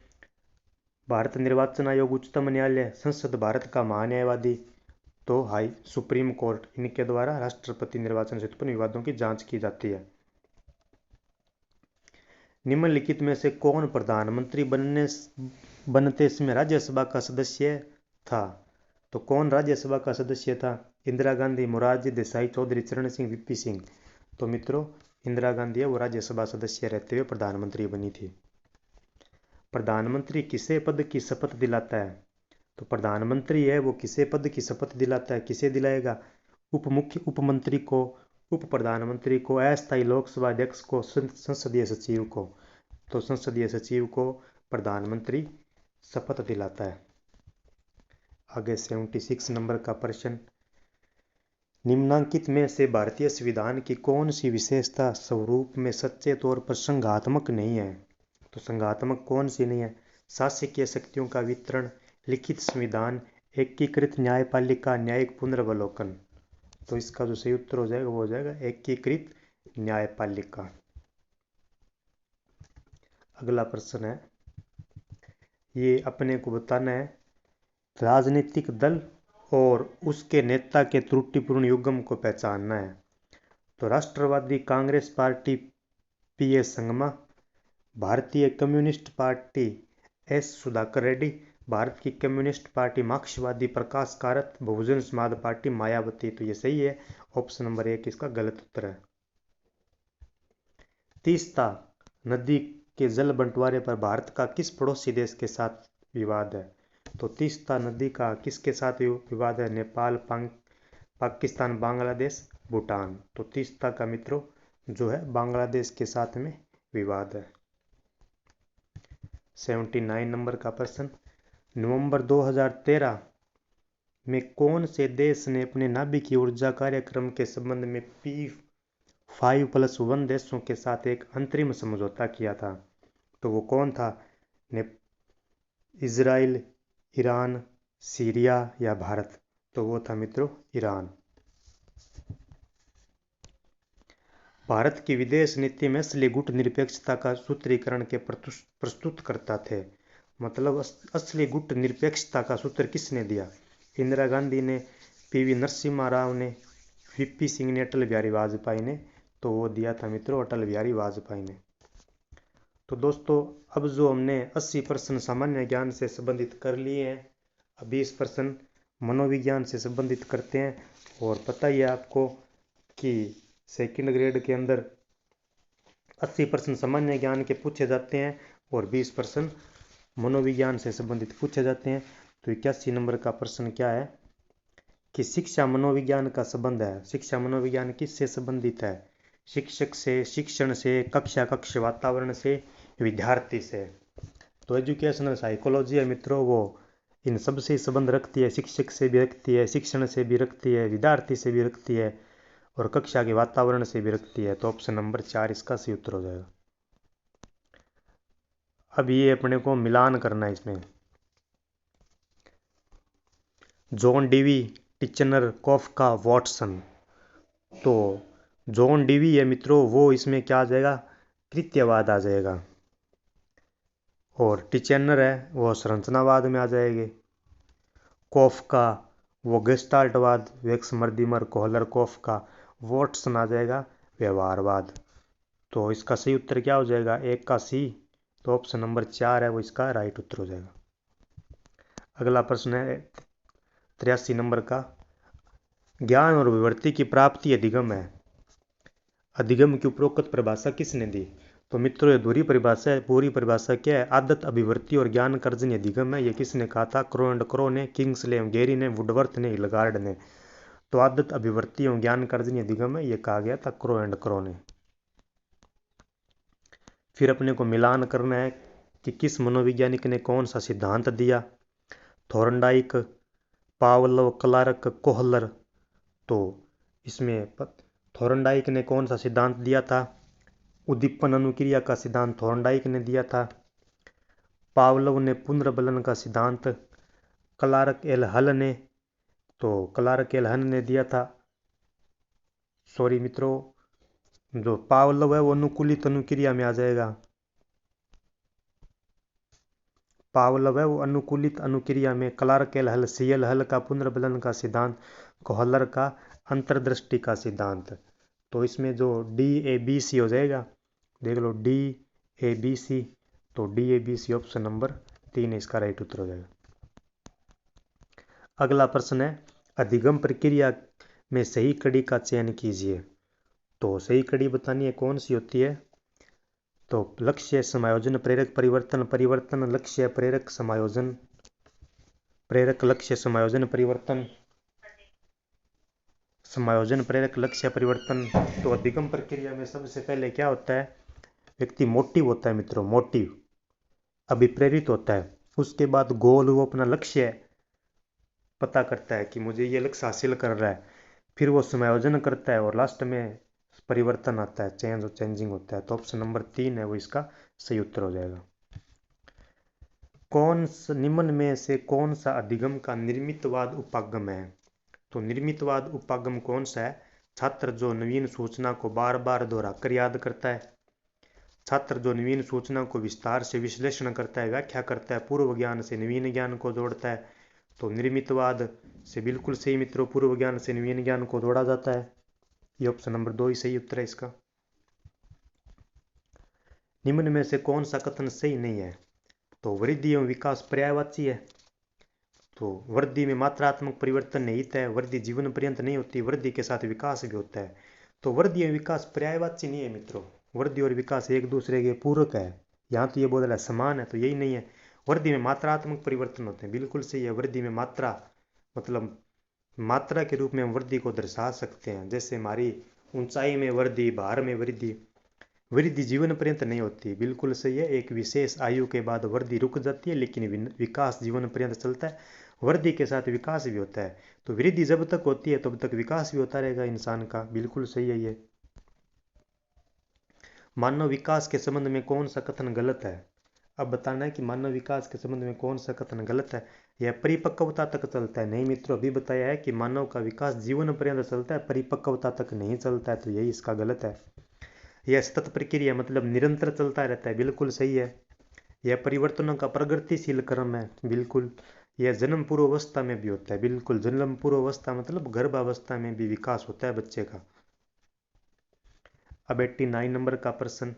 भारत निर्वाचन आयोग, उच्चतम न्यायालय, संसद, भारत का महान्यायवादी, तो हाई सुप्रीम कोर्ट, इनके द्वारा राष्ट्रपति निर्वाचन से उत्पन्न विवादों की जांच की जाती है। निम्नलिखित में से कौन प्रधानमंत्री बनते समय राज्यसभा का सदस्य था? तो कौन राज्यसभा का सदस्य था? इंदिरा गांधी, मोरारजी देसाई, चौधरी चरण सिंह, वीपी सिंह। तो मित्रों इंदिरा गांधी है वो राज्यसभा सदस्य रहते हुए प्रधानमंत्री बनी थी। प्रधानमंत्री किसे पद की शपथ दिलाता है? तो प्रधानमंत्री है वो किसे पद की शपथ दिलाता है? किसे दिलाएगा? उप मंत्री को, उप प्रधानमंत्री को, अस्थायी लोकसभा अध्यक्ष को, संसदीय सचिव को। तो संसदीय सचिव को प्रधानमंत्री शपथ दिलाता है। आगे 76 नंबर का प्रश्न, निम्नांकित में से भारतीय संविधान की कौन सी विशेषता स्वरूप में सच्चे तौर पर संघात्मक नहीं है? तो संघात्मक कौन सी नहीं है? शासकीय शक्तियों का वितरण, लिखित संविधान, एकीकृत न्यायपालिका, न्यायिक पुनर्वलोकन। तो इसका जो सही उत्तर हो जाएगा वो हो जाएगा एकीकृत न्यायपालिका। अगला प्रश्न है, ये अपने को बताना है राजनीतिक दल और उसके नेता के त्रुटिपूर्ण युग्म को पहचानना है। तो राष्ट्रवादी कांग्रेस पार्टी पीएस संगमा, भारतीय communist party S Sudhakar Reddy, Bharat की कम्युनिस्ट पार्टी मार्क्सवादी प्रकाश कारत, बहुजन समाज पार्टी मायावती। तो ये सही है, ऑप्शन नंबर 1 इसका गलत उत्तर है। तीस्ता नदी के जल बंटवारे पर भारत का किस पड़ोसी देश के साथ विवाद है? तो तीस्ता नदी का किसके साथ विवाद है? नेपाल, पाकिस्तान, बांग्लादेश, भूटान। तो तीस्ता का मित्रों जो है बांग्लादेश के साथ में विवाद है। 79 नंबर का प्रश्न, नवंबर 2013 में कौन से देश ने अपने नाभिकीय ऊर्जा कार्यक्रम के संबंध में P5+1 देशों के साथ एक अंतरिम समझौता किया था? तो वो कौन था? इजराइल, ईरान, सीरिया या भारत? तो वो था मित्रों ईरान। भारत की विदेश नीति में असली गुट निरपेक्षता का सूत्रीकरण के प्रस्तुत करता थे। मतलब असली गुट निरपेक्षता का सूत्र किसने दिया? इंदिरा गांधी ने, पीवी नरसिम्हा राव ने, वीपी सिंह ने, अटल बिहारी वाजपेयी ने। तो वो दिया था मित्रों अटल बिहारी वाजपेयी ने। तो दोस्तों अब जो हमने 80 प्रश्न सामान्य ज्ञान से संबंधित कर लिए हैं, अब 20 प्रश्न मनोविज्ञान से संबंधित करते हैं। और पता ही है आपको कि सेकंड ग्रेड के अंदर 80 प्रश्न सामान्य ज्ञान के पूछे जाते हैं और 20 प्रश्न मनोविज्ञान से संबंधित पूछे जाते हैं। तो 81 नंबर का प्रश्न क्या है कि शिक्षा मनोविज्ञान का संबंध है। शिक्षा मनोविज्ञान किससे संबंधित है? शिक्षक से, शिक्षण से, कक्ष वातावरण से, विद्यार्थी से। तो एजुकेशनल साइकोलॉजी है मित्रों वो इन सब से संबंध रखती है। शिक्षक से भी रखती है, शिक्षण से भी रखती है, विद्यार्थी से भी रखती है और कक्षा के वातावरण से भी रखती है। तो ऑप्शन नंबर 4 इसका सही उत्तर हो जाएगा। अब ये अपने को मिलान करना है इसमें। John Dewey, Titchener, Koffka, Watson. तो जॉन डीवी है मित्रों वो इसमें क्या आ जाएगा? कृत्यवाद आ जाएगा। और टिचनर है वो संरचनावाद में आ जाएंगे। कॉफका वो गेस्टाल्टवाद, वेक्स मर्दिमर, कोहलर, कॉफका। वॉटसन आ जाएगा व्यवहारवाद। तो इसका सही उत्तर क्या हो जाएगा? 1 का सी। तो ऑप्शन नंबर 4 है वो इसका राइट उत्तर हो जाएगा। अगला प्रश्न है 83 नंबर का, ज्ञान और विवर्ती की प्राप्ति अधिगम है। अधिगम की उपरोक्त परिभाषा किसने दी? तो मित्रों ये दूरी परिभाषा है, पूरी परिभाषा क्या है? आदत, अभिवृत्ति और ज्ञान का अर्जन अधिगम है। ये किसने कहा था? क्रो एंड क्रो ने, किंग्सले एवं गेरी ने, वुडवर्थ ने, हिलगार्ड ने। तो आदत, अभिवृत्ति एवं ज्ञान का अर्जन अधिगम है, ये कहा गया था क्रो एंड क्रो ने। फिर अपने को मिलान करना है कि किस मनोवैज्ञानिक ने कौन सा सिद्धांत दिया। थोर्नडाइक, पावलोव, क्लार्क, कोहलर। तो इसमें थोर्नडाइक ने कौन सा सिद्धांत दिया था? उद्दीपन अनुक्रिया का सिद्धांत थोर्नडाइक ने दिया था। पावलोव ने पुनर्बलन का सिद्धांत क्लार्क एल हल ने, तो क्लार्क एल हल ने दिया था। सॉरी मित्रों, जो पावलोव है वो अनुकूलित अनुक्रिया में आ जाएगा। पावलोव है वो अनुकूलित अनुक्रिया में, क्लार्क एल हल सी एल हल का पुनर्बलन का सिद्धांत, कोहलर का अंतर्दृष्टि का सिद्धांत। तो इसमें जो डी ए बी सी हो जाएगा, देख लो डी ए बी सी, तो D A B C option number 3 इसका राइट उत्तर हो जाएगा। अगला प्रश्न है अधिगम प्रक्रिया में सही कड़ी का चयन कीजिए। तो सही कड़ी बतानी है कौन सी होती है? तो लक्ष्य, समायोजन, प्रेरक, परिवर्तन, परिवर्तन, लक्ष्य, प्रेरक, समायोजन, प्रेरक, लक्ष्य, समायोजन, परिवर्तन, समायोजन, प्रेरक, लक्ष्य, परिवर्तन। तो अधिगम प्रक्रिया में सबसे पहले क्या होता है? व्यक्ति मोटिव होता है मित्रों, मोटिव अभिप्रेरित होता है। उसके बाद गोल, वो अपना लक्ष्य पता करता है कि मुझे ये लक्ष्य हासिल कर रहा है। फिर वो समायोजन करता है और लास्ट में परिवर्तन आता है, चेंजिंग होता है। तो ऑप्शन नंबर 3 है वो इसका सही उत्तर हो जाएगा। निम्न में से कौन सा अधिगम का निर्मितवाद उपागम है? तो निर्मितवाद उपागम कौन सा है? छात्र जो नवीन सूचना को बार बार दोहराकर याद करता है, छात्र जो नवीन सूचना को विस्तार से विश्लेषण करता है, व्याख्या करता है, पूर्व ज्ञान से नवीन ज्ञान को जोड़ता है। तो निर्मितवाद से बिल्कुल सही मित्रों, पूर्व ज्ञान से नवीन ज्ञान को जोड़ा जाता है। ये ऑप्शन नंबर 2 ही सही उत्तर है इसका। निम्न में से कौन सा कथन सही नहीं है? तो वृद्धि एवं विकास पर्यायवाची है। तो वृद्धि में मात्रात्मक परिवर्तन निहित है, वृद्धि जीवन पर्यंत नहीं होती, वृद्धि के साथ विकास भी होता है। तो वृद्धि एवं विकास पर्यायवाची नहीं है मित्रों, वृद्धि और विकास एक दूसरे के पूरक है। यहाँ तो ये बोल रहा है समान है, तो यही नहीं है। वृद्धि में मात्रात्मक परिवर्तन होते हैं, बिल्कुल सही है। वृद्धि में मात्रा मतलब मात्रा के रूप में हम वृद्धि को दर्शा सकते हैं, जैसे हमारी ऊंचाई में वृद्धि, भार में वृद्धि। वृद्धि जीवन पर्यंत नहीं होती, बिल्कुल सही है। एक विशेष आयु के बाद वृद्धि रुक जाती है, लेकिन विकास जीवन पर्यंत चलता है। वृद्धि के साथ विकास भी होता है। तो वृद्धि जब तक होती है तब तक विकास भी होता रहेगा इंसान का, बिल्कुल सही है ये। मानव विकास के संबंध में कौन सा कथन गलत है? अब बताना है कि मानव विकास के संबंध में कौन सा कथन गलत है। यह परिपक्वता तक चलता है। नहीं मित्रों, अभी बताया है कि मानव का विकास जीवन पर्यंत चलता है, परिपक्वता तक नहीं चलता है, तो यही इसका गलत है। यह सतत प्रक्रिया मतलब निरंतर चलता रहता है, बिल्कुल सही है। यह परिवर्तनों का प्रगतिशील क्रम है, बिल्कुल। यह जन्म पूर्व अवस्था में भी होता है, बिल्कुल। जन्म पूर्व अवस्था मतलब गर्भावस्था में भी विकास होता है बच्चे का। अब 89 नंबर का प्रश्न,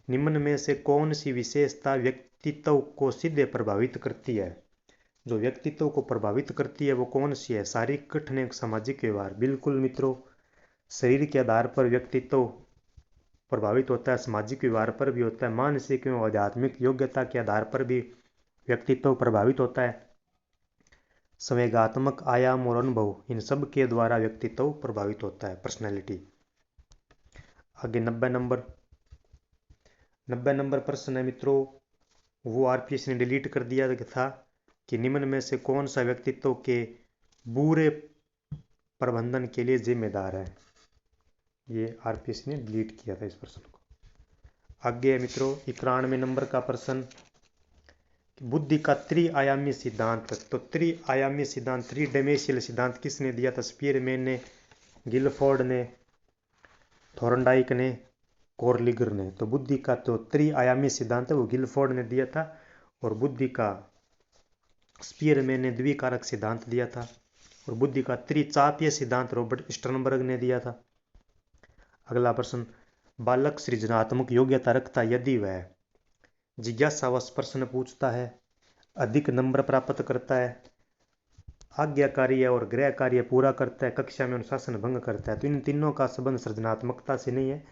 निम्न में से कौन सी विशेषता व्यक्तित्व को सीधे प्रभावित करती है? जो व्यक्तित्व को प्रभावित करती है वो कौन सी है? शारीरिक गठन एवं सामाजिक व्यवहार। बिल्कुल मित्रों, शरीर के आधार पर व्यक्तित्व प्रभावित होता है, सामाजिक व्यवहार पर भी होता है, मानसिक एवं आध्यात्मिक योग्यता के आधार पर भी व्यक्तित्व प्रभावित होता है। संवेगात्मक आयाम और अनुभव, इन सब के द्वारा व्यक्तित्व प्रभावित होता है, पर्सनैलिटी। आगे 90 नंबर प्रश्न है मित्रों, वो आरपीएस ने डिलीट कर दिया था कि निम्न में से कौन सा व्यक्तित्व के बुरे प्रबंधन के लिए जिम्मेदार है। ये आरपीएस ने डिलीट किया था इस प्रश्न को। आगे है मित्रों 91 नंबर का प्रश्न, बुद्धि का त्रिआयामी सिद्धांत। तो त्रिआयामी सिद्धांत, थ्री डायमेंशनल सिद्धांत किसने दिया था? स्पीयरमैन ने, गिलफोर्ड ने, थॉर्नडाइक ने, कोरलिगर ने। तो बुद्धि का तो त्रिआयामी सिद्धांत है वो गिलफोर्ड ने दिया था, और बुद्धि का स्पीयरमैन ने द्विकारक सिद्धांत दिया था, और बुद्धि का त्रिचापीय सिद्धांत रॉबर्ट स्टर्नबर्ग ने दिया था। अगला प्रश्न, बालक सृजनात्मक योग्यता रखता यदि वह जिज्ञासावश प्रश्न पूछता है, अधिक नंबर प्राप्त करता है, आज्ञा कार्य और गृह कार्य पूरा करता है, कक्षा में अनुशासन भंग करता है। तो इन तीनों का संबंध सृजनात्मकता से नहीं है।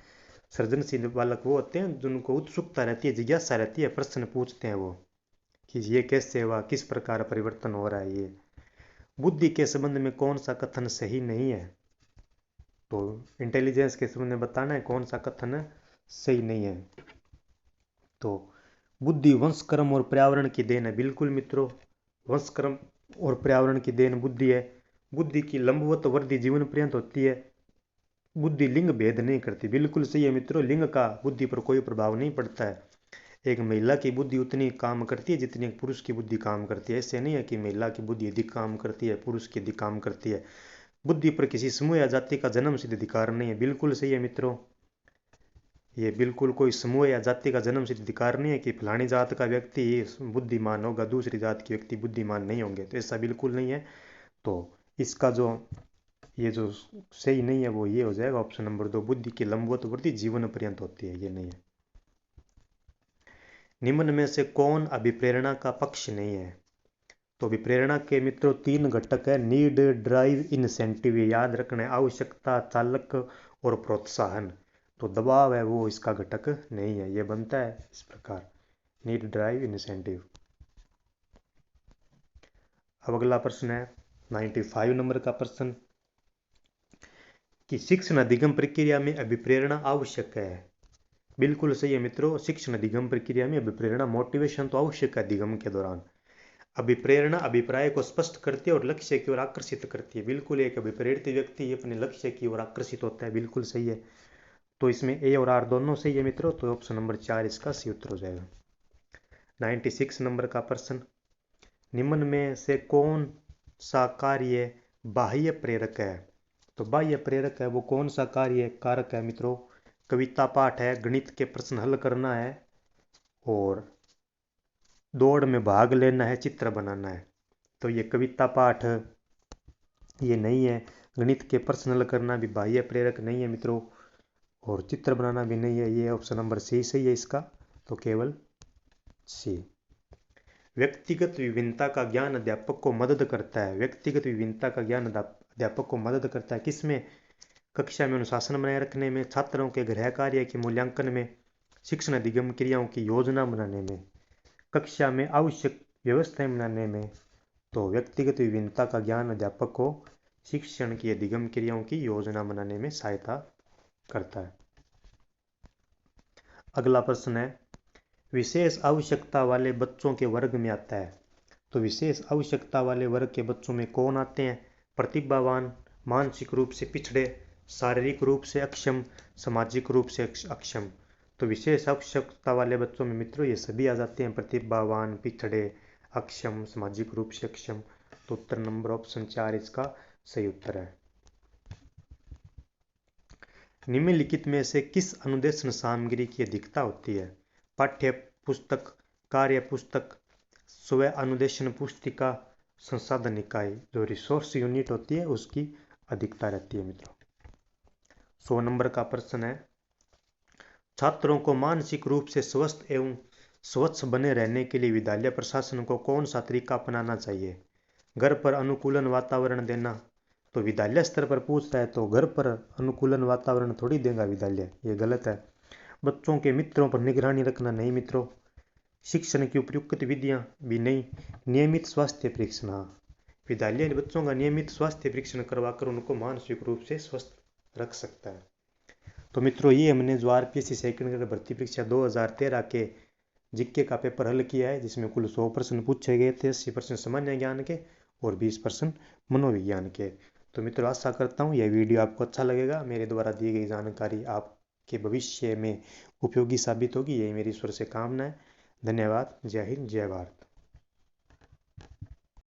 सृजनशील बालक वो होते हैं जिनको उत्सुकता रहती है, जिज्ञासा रहती है, प्रश्न पूछते हैं वो कि ये कैसे हुआ, किस प्रकार परिवर्तन हो रहा है। ये बुद्धि के संबंध में कौन सा कथन सही नहीं है, तो इंटेलिजेंस के संबंध में बताना है कौन सा कथन सही नहीं है। तो बुद्धि वंशक्रम और पर्यावरण की देन है। बिल्कुल मित्रों, वंशक्रम और पर्यावरण की देन बुद्धि है। बुद्धि की लंबवत वृद्धि जीवन पर्यंत होती है। बुद्धि लिंग भेद नहीं करती। बिल्कुल सही है मित्रों, लिंग का बुद्धि पर कोई प्रभाव नहीं पड़ता है। एक महिला की बुद्धि उतनी काम करती है जितनी एक पुरुष की बुद्धि काम करती है। ऐसे नहीं है कि महिला की बुद्धि अधिक काम करती है, पुरुष की अधिक काम करती है। बुद्धि पर किसी समूह या जाति का जन्म सिद्ध अधिकार नहीं है। बिल्कुल सही है मित्रों, ये बिल्कुल कोई समूह या जाति का जन्म सिद्ध अधिकार नहीं है कि फलानी जात का व्यक्ति बुद्धिमान होगा, दूसरी जात के व्यक्ति बुद्धिमान नहीं होंगे, तो ऐसा बिल्कुल नहीं है। तो इसका जो ये जो सही नहीं है वो ये हो जाएगा ऑप्शन नंबर 2, बुद्धि की लंबवत वृद्धि जीवन पर्यंत होती है, ये नहीं है। निम्न में से कौन अभिप्रेरणा का पक्ष नहीं है? तो अभिप्रेरणा के मित्रों 3 घटक है, नीड, ड्राइव, इंसेंटिव। याद रखना है, आवश्यकता, चालक और प्रोत्साहन। तो दबाव है वो इसका घटक नहीं है। ये बनता है इस प्रकार, नीड, ड्राइव, इंसेंटिव। अब अगला प्रश्न है 95 नंबर का प्रश्न कि शिक्षण अधिगम प्रक्रिया में अभिप्रेरणा आवश्यक है। बिल्कुल सही है मित्रों, शिक्षण अधिगम प्रक्रिया में अभिप्रेरणा, मोटिवेशन तो आवश्यक है अधिगम के दौरान। अभिप्रेरणा अभिप्राय को स्पष्ट करती है और लक्ष्य की ओर आकर्षित करती है। बिल्कुल, एक अभिप्रेरित व्यक्ति अपने लक्ष्य की ओर आकर्षित होता है। बिल्कुल सही है। तो इसमें ए और आर दोनों सही है मित्रों, तो ऑप्शन नंबर 4 इसका सही उत्तर हो जाएगा। 96 नंबर का प्रश्न, निम्न में से कौन सा कार्य बाह्य प्रेरक है? तो बाह्य प्रेरक है वो कौन सा कार्य कारक है मित्रों? कविता पाठ है, गणित के प्रश्न हल करना है, और दौड़ में भाग लेना है, चित्र बनाना है। तो ये कविता पाठ ये नहीं है, गणित के प्रश्न हल करना भी बाह्य प्रेरक नहीं है मित्रों, और चित्र बनाना भी नहीं है। ये ऑप्शन नंबर सी सही है इसका, तो केवल सी। व्यक्तिगत विभिन्नता का ज्ञान अध्यापक को मदद करता है। व्यक्तिगत विभिन्नता का ज्ञान अध्यापक को मदद करता है किसमें? कक्षा में अनुशासन बनाए रखने में, छात्रों के गृह कार्य के मूल्यांकन में, शिक्षण अधिगम क्रियाओं की योजना बनाने में, कक्षा में आवश्यक व्यवस्थाएं बनाने में। तो व्यक्तिगत विभिन्नता का ज्ञान अध्यापक को शिक्षण की अधिगम क्रियाओं की योजना बनाने में सहायता करता है। अगला प्रश्न है, विशेष आवश्यकता वाले बच्चों के वर्ग में आता है। तो विशेष आवश्यकता वाले वर्ग के बच्चों में कौन आते हैं? प्रतिभावान, मानसिक रूप से पिछड़े, शारीरिक रूप से अक्षम, सामाजिक रूप से अक्षम। तो विशेष आवश्यकता वाले बच्चों में मित्रों ये सभी आ जाते हैं, प्रतिभावान, पिछड़े, अक्षम, सामाजिक रूप से अक्षम। तो उत्तर नंबर ऑप्शन 4 इसका सही उत्तर है। निम्नलिखित में से किस अनुदेशन सामग्री की अधिकता होती है? पाठ्य पुस्तक, कार्य पुस्तक, स्व अनुदेशन पुस्तिका, संसाधन इकाई। जो रिसोर्स यूनिट होती है उसकी अधिकता रहती है मित्रों। 100 नंबर का प्रश्न है, छात्रों को मानसिक रूप से स्वस्थ एवं स्वच्छ बने रहने के लिए विद्यालय प्रशासन को कौन सा तरीका अपनाना चाहिए? घर पर अनुकूलन वातावरण देना। तो विद्यालय स्तर पर पूछता है तो घर पर अनुकूलन वातावरण थोड़ी देगा विद्यालय, ये गलत है। बच्चों के मित्रों पर निगरानी रखना नहीं मित्रों। शिक्षण की उपयुक्त विधियां भी नहीं। नियमित स्वास्थ्य परीक्षण, हाँ, विद्यालय बच्चों का नियमित स्वास्थ्य परीक्षण करवाकर उनको मानसिक रूप से स्वस्थ रख सकता है। तो मित्रों ये हमने जो आरपीएससी सेकंड ग्रेड भर्ती परीक्षा 2013 के जीके का पेपर हल किया है, जिसमें कुल 100 प्रश्न पूछे गए थे, 80% सामान्य ज्ञान के और 20% मनोविज्ञान के। तो मित्रों आशा करता हूँ यह वीडियो आपको अच्छा लगेगा। मेरे द्वारा दी गई जानकारी आपके भविष्य में उपयोगी साबित होगी, यही मेरी ईश्वर से कामना है। धन्यवाद। जय हिंद, जय भारत।